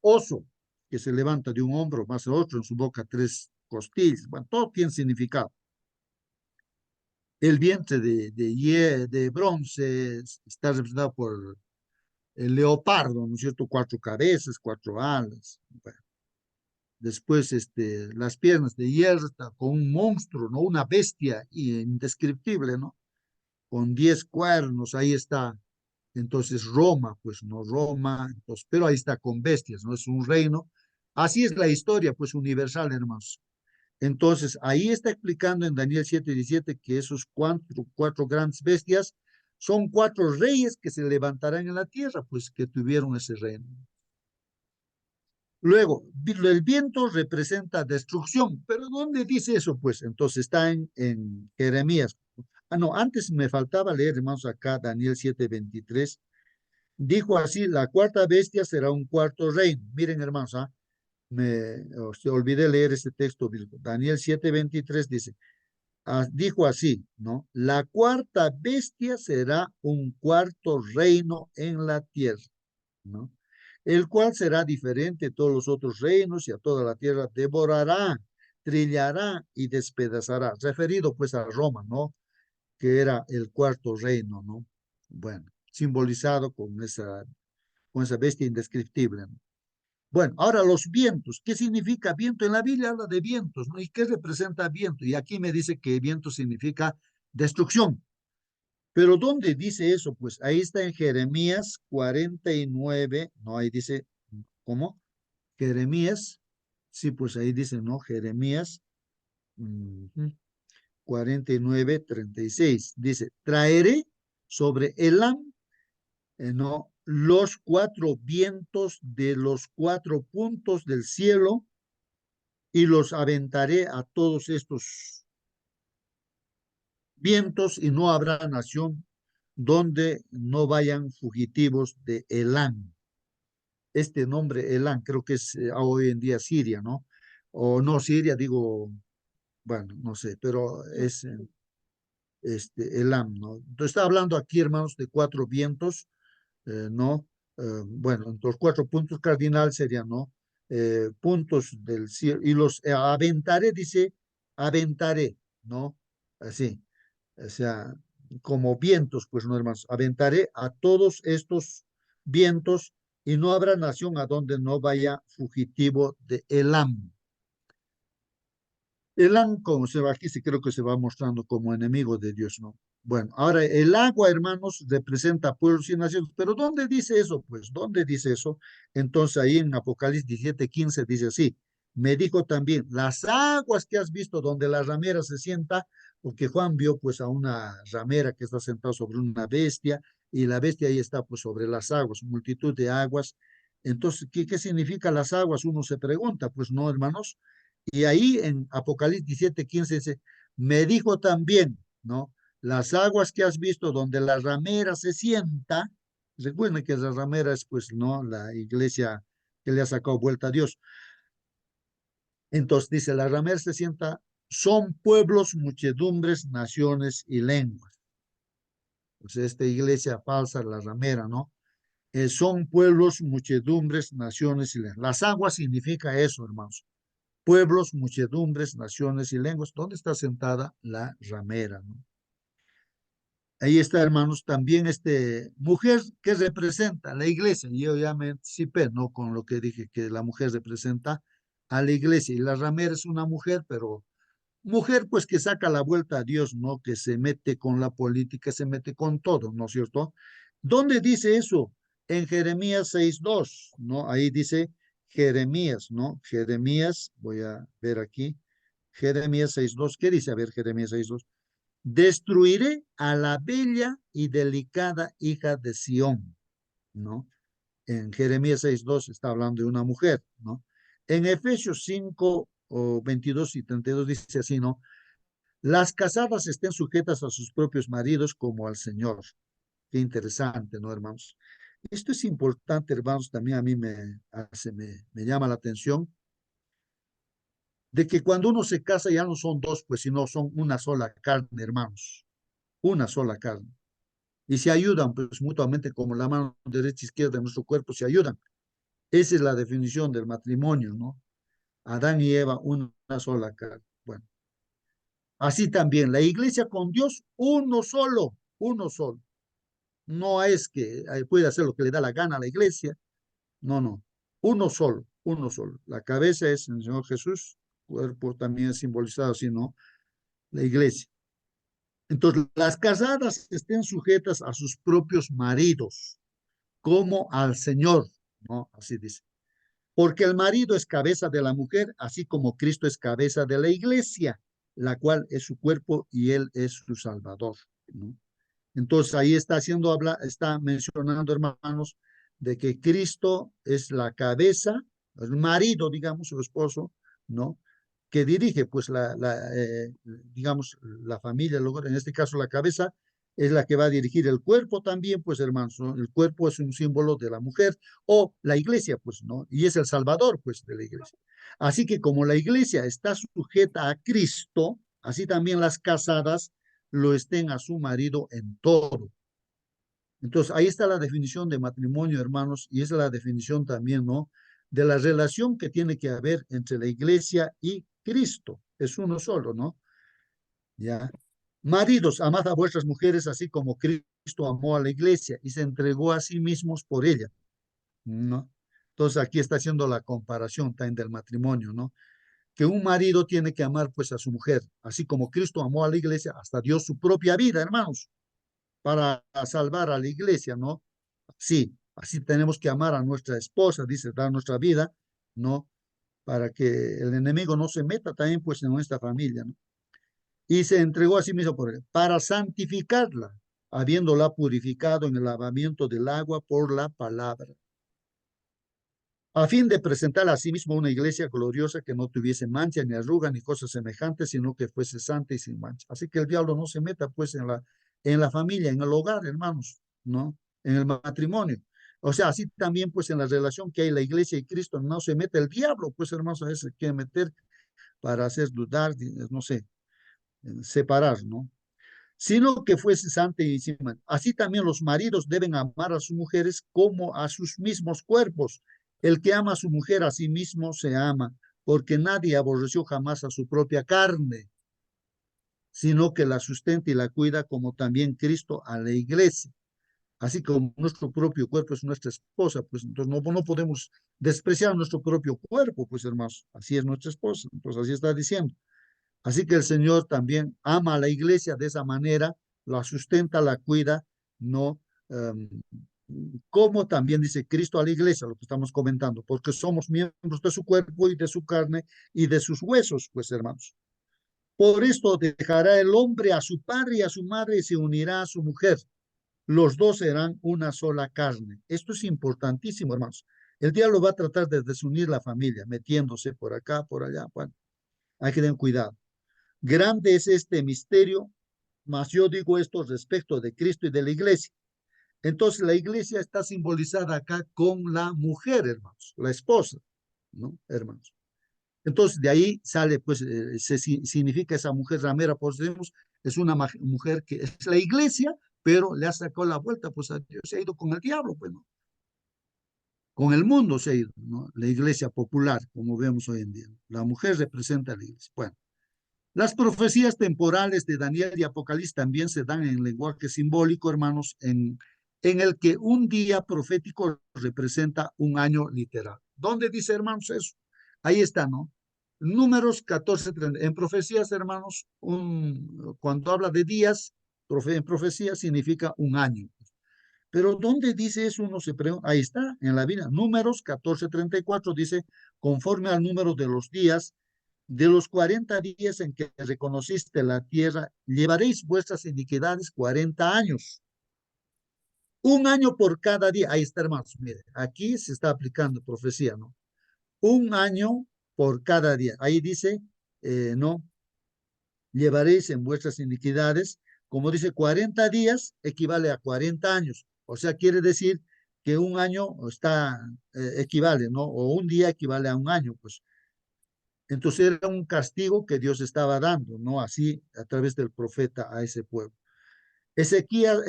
oso, que se levanta de un hombro más a otro, en su boca tres costillas. Bueno, todo tiene significado. El vientre de bronce está representado por el leopardo, ¿no es cierto? Cuatro cabezas, cuatro alas. Bueno, después, las piernas de hierro está con un monstruo, ¿no? Una bestia indescriptible, ¿no? Con 10 cuernos, ahí está. Entonces Roma, pues no Roma, entonces, pero ahí está con bestias, ¿no? Es un reino. Así es la historia, pues universal, hermanos. Entonces, ahí está explicando en Daniel 7:17 que esos cuatro grandes bestias son cuatro reyes que se levantarán en la tierra, pues que tuvieron ese reino. Luego, el viento representa destrucción, pero ¿dónde dice eso? Pues entonces está en Jeremías. Ah, no, antes me faltaba leer, hermanos, acá Daniel 7:23. Dijo así, la cuarta bestia será un cuarto reino. Miren, hermanos, olvidé leer ese texto bíblico. Daniel 7:23 dice, dijo así, ¿no? La cuarta bestia será un cuarto reino en la tierra, ¿no? el cual será diferente de todos los otros reinos y a toda la tierra devorará, trillará y despedazará. Referido pues a Roma, ¿no? Que era el cuarto reino, ¿no? Bueno, simbolizado con esa bestia indescriptible, ¿no? Bueno, ahora los vientos. ¿Qué significa viento? En la Biblia habla de vientos, ¿no? ¿Y qué representa viento? Y aquí me dice que viento significa destrucción. Pero ¿dónde dice eso? Pues ahí está en Jeremías 49, no, ahí dice, ¿cómo? Jeremías, sí, pues ahí dice, ¿no? Jeremías 49, 36. Dice, traeré sobre Elam, ¿no? Los cuatro vientos de los cuatro puntos del cielo y los aventaré a todos estos vientos y no habrá nación donde no vayan fugitivos de Elam. Este nombre Elam creo que es hoy en día Siria, ¿no? O no Siria, digo, bueno, no sé, pero es Elam, ¿no? Entonces está hablando aquí, hermanos, de cuatro vientos, ¿no? Bueno, los cuatro puntos cardinales serían, ¿no? Puntos del cielo, y los aventaré, dice, aventaré, ¿no? Así, o sea, como vientos, pues, no, hermanos, aventaré a todos estos vientos y no habrá nación a donde no vaya fugitivo de Elam. Elam, como se va aquí, sí creo que se va mostrando como enemigo de Dios, ¿no? Bueno, ahora el agua, hermanos, representa pueblos y naciones, pero ¿dónde dice eso? Pues, ¿dónde dice eso? Entonces ahí en Apocalipsis 17:15 dice así, me dijo también, las aguas que has visto donde la ramera se sienta, porque Juan vio pues a una ramera que está sentada sobre una bestia, y la bestia ahí está pues sobre las aguas, multitud de aguas. Entonces, ¿qué significa las aguas? Uno se pregunta, pues no, hermanos. Y ahí en Apocalipsis 17:15 dice, me dijo también, ¿no? Las aguas que has visto donde la ramera se sienta, recuerden que la ramera es pues, ¿no? La iglesia que le ha sacado vuelta a Dios. Entonces dice, la ramera se sienta, son pueblos, muchedumbres, naciones y lenguas. Pues esta iglesia falsa, la ramera, ¿no? Son pueblos, muchedumbres, naciones y lenguas. Las aguas significa eso, hermanos. Pueblos, muchedumbres, naciones y lenguas. ¿Dónde está sentada la ramera, no? Ahí está, hermanos, también mujer que representa a la iglesia. Yo ya me anticipé, ¿no? Con lo que dije, que la mujer representa a la iglesia. Y la ramera es una mujer, pero mujer pues que saca la vuelta a Dios, ¿no? Que se mete con la política, se mete con todo, ¿no es cierto? ¿Dónde dice eso? En Jeremías 6:2, ¿no? Ahí dice Jeremías, ¿no? Jeremías, voy a ver aquí, Jeremías 6:2, ¿qué dice? A ver, Jeremías 6:2. Destruiré a la bella y delicada hija de Sión, ¿no? En Jeremías 6:2 está hablando de una mujer, ¿no? En Efesios 5:22 y 32 dice así, ¿no? Las casadas estén sujetas a sus propios maridos como al Señor. Qué interesante, ¿no, hermanos? Esto es importante, hermanos, también a mí me llama la atención de que cuando uno se casa ya no son dos, pues sino son una sola carne, hermanos, una sola carne. Y se ayudan, pues mutuamente, como la mano derecha e izquierda de nuestro cuerpo se ayudan. Esa es la definición del matrimonio, ¿no? Adán y Eva, una sola carne. Bueno, así también, la iglesia con Dios, uno solo, uno solo. No es que puede hacer lo que le da la gana a la iglesia. No, no. Uno solo, uno solo. La cabeza es el Señor Jesús, cuerpo también es simbolizado así, ¿no? La iglesia. Entonces, las casadas estén sujetas a sus propios maridos, como al Señor, ¿no? Así dice. Porque el marido es cabeza de la mujer, así como Cristo es cabeza de la iglesia, la cual es su cuerpo y él es su salvador, ¿no? Entonces ahí está mencionando, hermanos, de que Cristo es la cabeza, el marido, digamos, su esposo, ¿no? Que dirige, pues, digamos, la familia, luego, en este caso la cabeza, es la que va a dirigir el cuerpo también, pues, hermanos, ¿no? El cuerpo es un símbolo de la mujer o la iglesia, pues, ¿no? Y es el salvador, pues, de la iglesia. Así que como la iglesia está sujeta a Cristo, así también las casadas lo estén a su marido en todo. Entonces, ahí está la definición de matrimonio, hermanos, y esa es la definición también, ¿no? De la relación que tiene que haber entre la iglesia y Cristo. Es uno solo, ¿no? Ya. Maridos, amad a vuestras mujeres así como Cristo amó a la iglesia y se entregó a sí mismos por ella, ¿no? Entonces, aquí está haciendo la comparación también del matrimonio, ¿no? Que un marido tiene que amar pues a su mujer, así como Cristo amó a la iglesia, hasta dio su propia vida, hermanos, para salvar a la iglesia, ¿no? Sí, así tenemos que amar a nuestra esposa, dice, dar nuestra vida, ¿no? Para que el enemigo no se meta también pues en nuestra familia, ¿no? Y se entregó a sí mismo por él, para santificarla, habiéndola purificado en el lavamiento del agua por la palabra, a fin de presentar a sí mismo una iglesia gloriosa que no tuviese mancha ni arruga ni cosas semejantes, sino que fuese santa y sin mancha. Así que el diablo no se meta pues en la familia, en el hogar, hermanos, ¿no? En el matrimonio. O sea, así también pues en la relación que hay la iglesia y Cristo, no se mete el diablo, pues hermanos, a veces quiere meter para hacer dudar, no sé, separar, ¿no? Sino que fuese santa y sin mancha. Así también los maridos deben amar a sus mujeres como a sus mismos cuerpos. El que ama a su mujer a sí mismo se ama, porque nadie aborreció jamás a su propia carne, sino que la sustenta y la cuida, como también Cristo a la iglesia. Así como nuestro propio cuerpo es nuestra esposa, pues entonces no podemos despreciar nuestro propio cuerpo, pues hermanos, así es nuestra esposa, entonces así está diciendo. Así que el Señor también ama a la iglesia de esa manera, la sustenta, la cuida, ¿no? Como también dice Cristo a la iglesia, lo que estamos comentando, porque somos miembros de su cuerpo y de su carne y de sus huesos, pues hermanos. Por esto dejará el hombre a su padre y a su madre y se unirá a su mujer. Los dos serán una sola carne. Esto es importantísimo, hermanos. El diablo va a tratar de desunir la familia, metiéndose por acá, por allá. Bueno, hay que tener cuidado. Grande es este misterio, mas yo digo esto respecto de Cristo y de la iglesia. Entonces la iglesia está simbolizada acá con la mujer, hermanos, la esposa, ¿no, hermanos? Entonces de ahí sale, pues, significa esa mujer ramera, por decimos, es una mujer que es la iglesia, pero le ha sacado la vuelta, pues a Dios, se ha ido con el diablo, pues, ¿no? Con el mundo se ha ido, ¿no? La iglesia popular, como vemos hoy en día. La mujer representa a la iglesia. Bueno. Las profecías temporales de Daniel y Apocalipsis también se dan en lenguaje simbólico, hermanos, en el que un día profético representa un año literal. ¿Dónde dice, hermanos, eso? Ahí está, ¿no? Números 14, 30. En profecías, hermanos, cuando habla de días, en profecía significa un año. Pero ¿dónde dice eso? Uno se pregunta. Ahí está, en la Biblia. Números 14, 34 dice, conforme al número de los días, de los 40 días en que reconociste la tierra, llevaréis vuestras iniquidades 40 años. Un año por cada día. Ahí está, hermanos. Mire, aquí se está aplicando profecía, ¿no? Un año por cada día. Ahí dice, ¿no? Llevaréis en vuestras iniquidades, como dice, 40 días equivale a 40 años. O sea, quiere decir que un año equivale, ¿no? O un día equivale a un año, pues. Entonces era un castigo que Dios estaba dando, ¿no? Así a través del profeta a ese pueblo. Ezequiel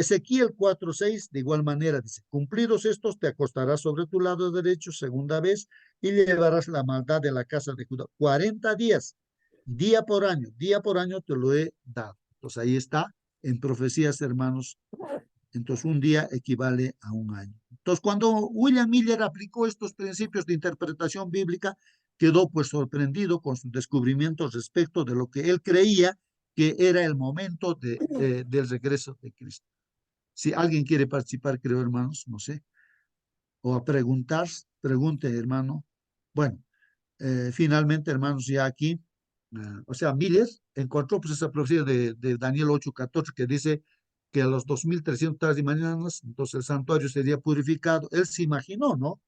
4:6, de igual manera, dice, cumplidos estos, te acostarás sobre tu lado derecho segunda vez y llevarás la maldad de la casa de Judá. 40 días, día por año te lo he dado. Entonces ahí está, en profecías, hermanos. Entonces un día equivale a un año. Entonces cuando William Miller aplicó estos principios de interpretación bíblica, quedó pues sorprendido con sus descubrimientos respecto de lo que él creía que era el momento del regreso de Cristo. Si alguien quiere participar, creo, hermanos, no sé, o a preguntar, pregunte, hermano. Bueno, finalmente, hermanos, ya aquí, o sea, Miller encontró pues esa profecía de Daniel 8:14 que dice que a los 2300 tardes y mañanas, entonces el santuario sería purificado. Él se imaginó, ¿no?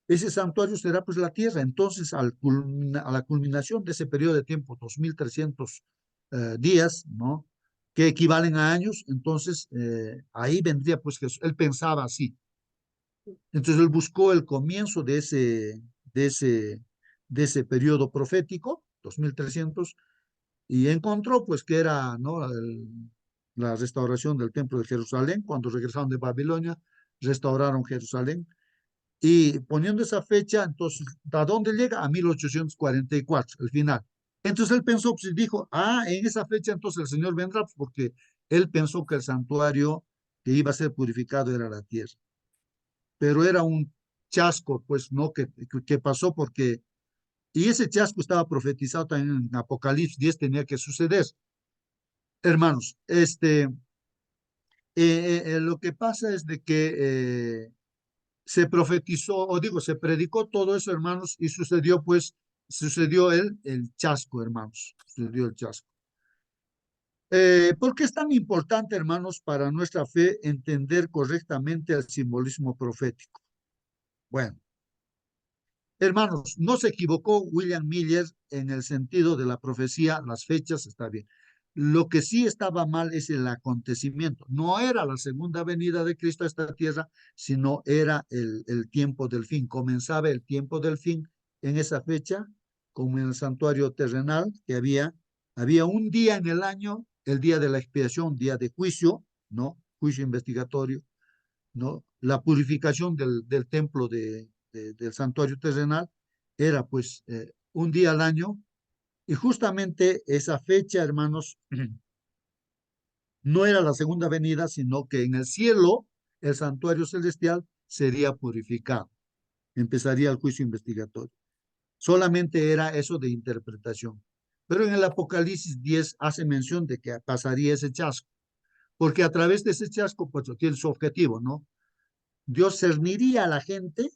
Ese santuario será pues la tierra. Entonces, a la culminación de ese periodo de tiempo, 2300 días, ¿no? Que equivalen a años, entonces ahí vendría pues Jesús. Él pensaba así. Entonces él buscó el comienzo de ese, de ese periodo profético, 2300, y encontró pues que era, ¿no? la restauración del templo de Jerusalén. Cuando regresaron de Babilonia, restauraron Jerusalén. Y poniendo esa fecha, entonces, ¿a dónde llega? A 1844, el final. Entonces él pensó, pues dijo, en esa fecha entonces el Señor vendrá, porque él pensó que el santuario que iba a ser purificado era la tierra. Pero era un chasco, pues, ¿no? Que pasó porque, y ese chasco estaba profetizado también en Apocalipsis 10, tenía que suceder. Hermanos, lo que pasa es de que se profetizó, o digo, se predicó todo eso, hermanos, y sucedió, pues, sucedió el chasco, hermanos, sucedió el chasco. ¿Por qué es tan importante, hermanos, para nuestra fe entender correctamente el simbolismo profético? Bueno, hermanos, no se equivocó William Miller en el sentido de la profecía, las fechas, está bien. Lo que sí estaba mal es el acontecimiento. No era la segunda venida de Cristo a esta tierra, sino era el tiempo del fin. Comenzaba el tiempo del fin en esa fecha, como en el santuario terrenal, que había un día en el año, el día de la expiación, día de juicio, ¿no? Juicio investigatorio, ¿no? La purificación del templo del santuario terrenal era pues un día al año, y justamente esa fecha, hermanos, no era la segunda venida, sino que en el cielo el santuario celestial sería purificado, empezaría el juicio investigatorio. Solamente era eso de interpretación. Pero en el Apocalipsis 10 hace mención de que pasaría ese chasco, porque a través de ese chasco pues tiene su objetivo, ¿no? Dios cerniría a la gente,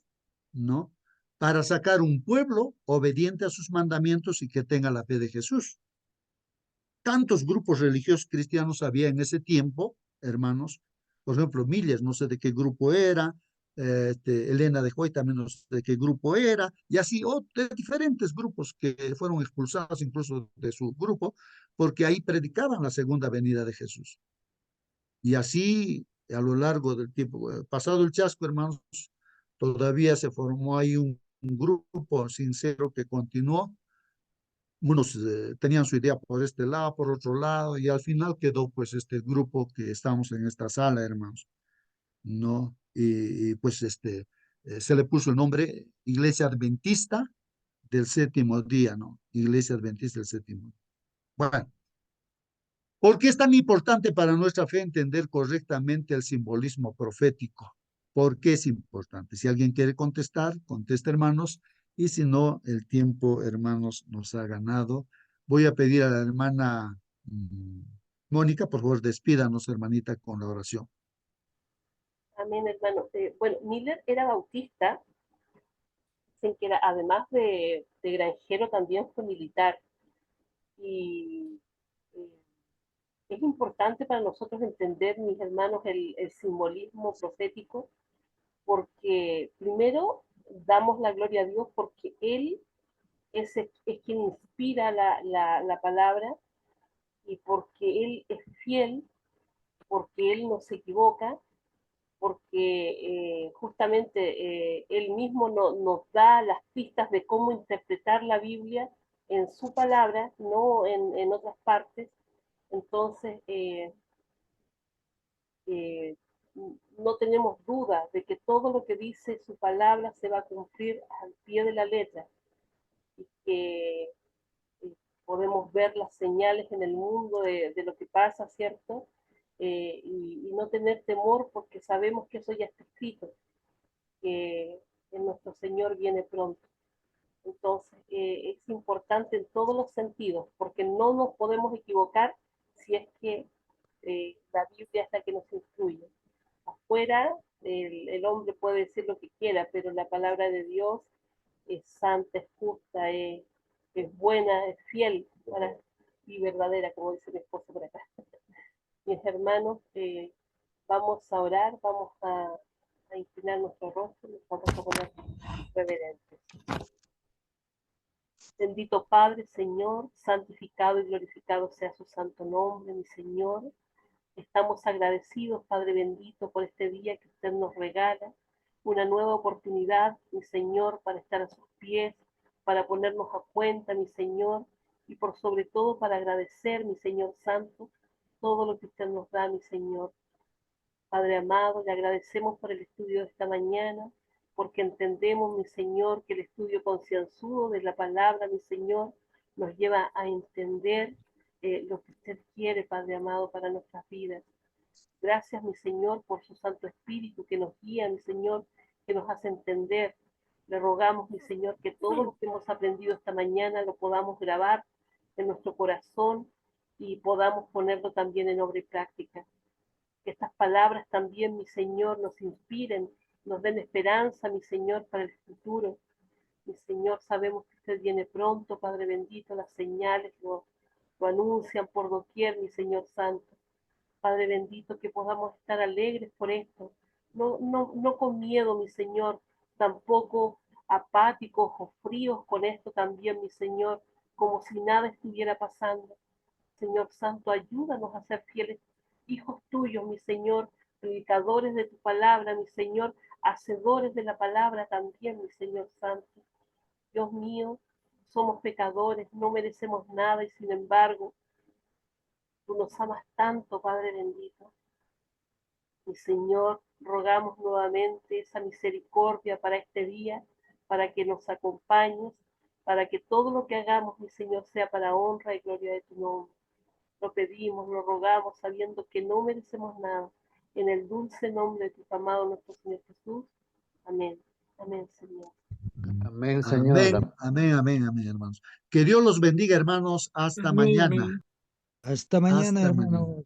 ¿no? Para sacar un pueblo obediente a sus mandamientos y que tenga la fe de Jesús. Tantos grupos religiosos cristianos había en ese tiempo, hermanos. Por ejemplo, Miller, no sé de qué grupo era, Elena de Hoy también no sé de qué grupo era, y así de diferentes grupos que fueron expulsados incluso de su grupo, porque ahí predicaban la segunda venida de Jesús. Y así, a lo largo del tiempo, pasado el chasco, hermanos, todavía se formó ahí un grupo sincero que continuó. Unos tenían su idea por este lado, por otro lado, y al final quedó pues este grupo que estamos en esta sala, hermanos, ¿no? Y pues se le puso el nombre Iglesia Adventista del Séptimo Día, ¿no? Iglesia Adventista del Séptimo Día. Bueno, ¿por qué es tan importante para nuestra fe entender correctamente el simbolismo profético? ¿Por qué es importante? Si alguien quiere contestar, contesta, hermanos, y si no, el tiempo, hermanos, nos ha ganado. Voy a pedir a la hermana Mónica, por favor, despídanos, hermanita, con la oración. Amén, hermano. Bueno, Miller era bautista, dicen que era, además de granjero, también fue militar. Y eh, es importante para nosotros entender, mis hermanos, el simbolismo profético, porque primero damos la gloria a Dios porque Él es quien inspira la palabra, y porque Él es fiel, porque Él no se equivoca, porque justamente Él mismo nos da las pistas de cómo interpretar la Biblia en su palabra, no en otras partes. Entonces, no tenemos duda de que todo lo que dice su palabra se va a cumplir al pie de la letra, y que podemos ver las señales en el mundo de lo que pasa, ¿cierto? Y no tener temor porque sabemos que eso ya está escrito, que nuestro Señor viene pronto. Entonces, es importante en todos los sentidos, porque no nos podemos equivocar si es que la Biblia es la que nos instruye. Afuera, el hombre puede decir lo que quiera, pero la palabra de Dios es santa, es justa, es buena, es fiel y verdadera, como dice mi esposo por acá. Mis hermanos, vamos a orar, vamos a inclinar nuestro rostro y vamos a poner reverentes. Bendito Padre, Señor, santificado y glorificado sea su santo nombre, mi Señor. Estamos agradecidos, Padre bendito, por este día que usted nos regala, una nueva oportunidad, mi Señor, para estar a sus pies, para ponernos a cuenta, mi Señor, y por sobre todo para agradecer, mi Señor Santo, todo lo que usted nos da, mi Señor. Padre amado, le agradecemos por el estudio de esta mañana, porque entendemos, mi Señor, que el estudio concienzudo de la palabra, mi Señor, nos lleva a entender lo que usted quiere, Padre amado, para nuestras vidas. Gracias, mi Señor, por su Santo Espíritu que nos guía, mi Señor, que nos hace entender. Le rogamos, mi Señor, que todo lo que hemos aprendido esta mañana lo podamos grabar en nuestro corazón y podamos ponerlo también en obra y práctica. Que estas palabras también, mi Señor, nos inspiren, nos den esperanza, mi Señor, para el futuro. Mi Señor, sabemos que usted viene pronto, Padre bendito, las señales lo anuncian por doquier, mi Señor Santo. Padre bendito, que podamos estar alegres por esto, no con miedo, mi Señor, tampoco apáticos o fríos con esto también, mi Señor, como si nada estuviera pasando. Señor Santo, ayúdanos a ser fieles hijos tuyos, mi Señor, predicadores de tu palabra, mi Señor, hacedores de la palabra también, mi Señor Santo. Dios mío, somos pecadores, no merecemos nada y sin embargo, tú nos amas tanto, Padre bendito. Mi Señor, rogamos nuevamente esa misericordia para este día, para que nos acompañes, para que todo lo que hagamos, mi Señor, sea para honra y gloria de tu nombre. Lo pedimos, lo rogamos, sabiendo que no merecemos nada. En el dulce nombre de tu amado nuestro Señor Jesús. Amén. Amén, Señor. Amén, Señor. Amén, amén, amén, amén, hermanos. Que Dios los bendiga, hermanos. Hasta Amén, mañana. amén. Hasta mañana, Hasta mañana. hermanos.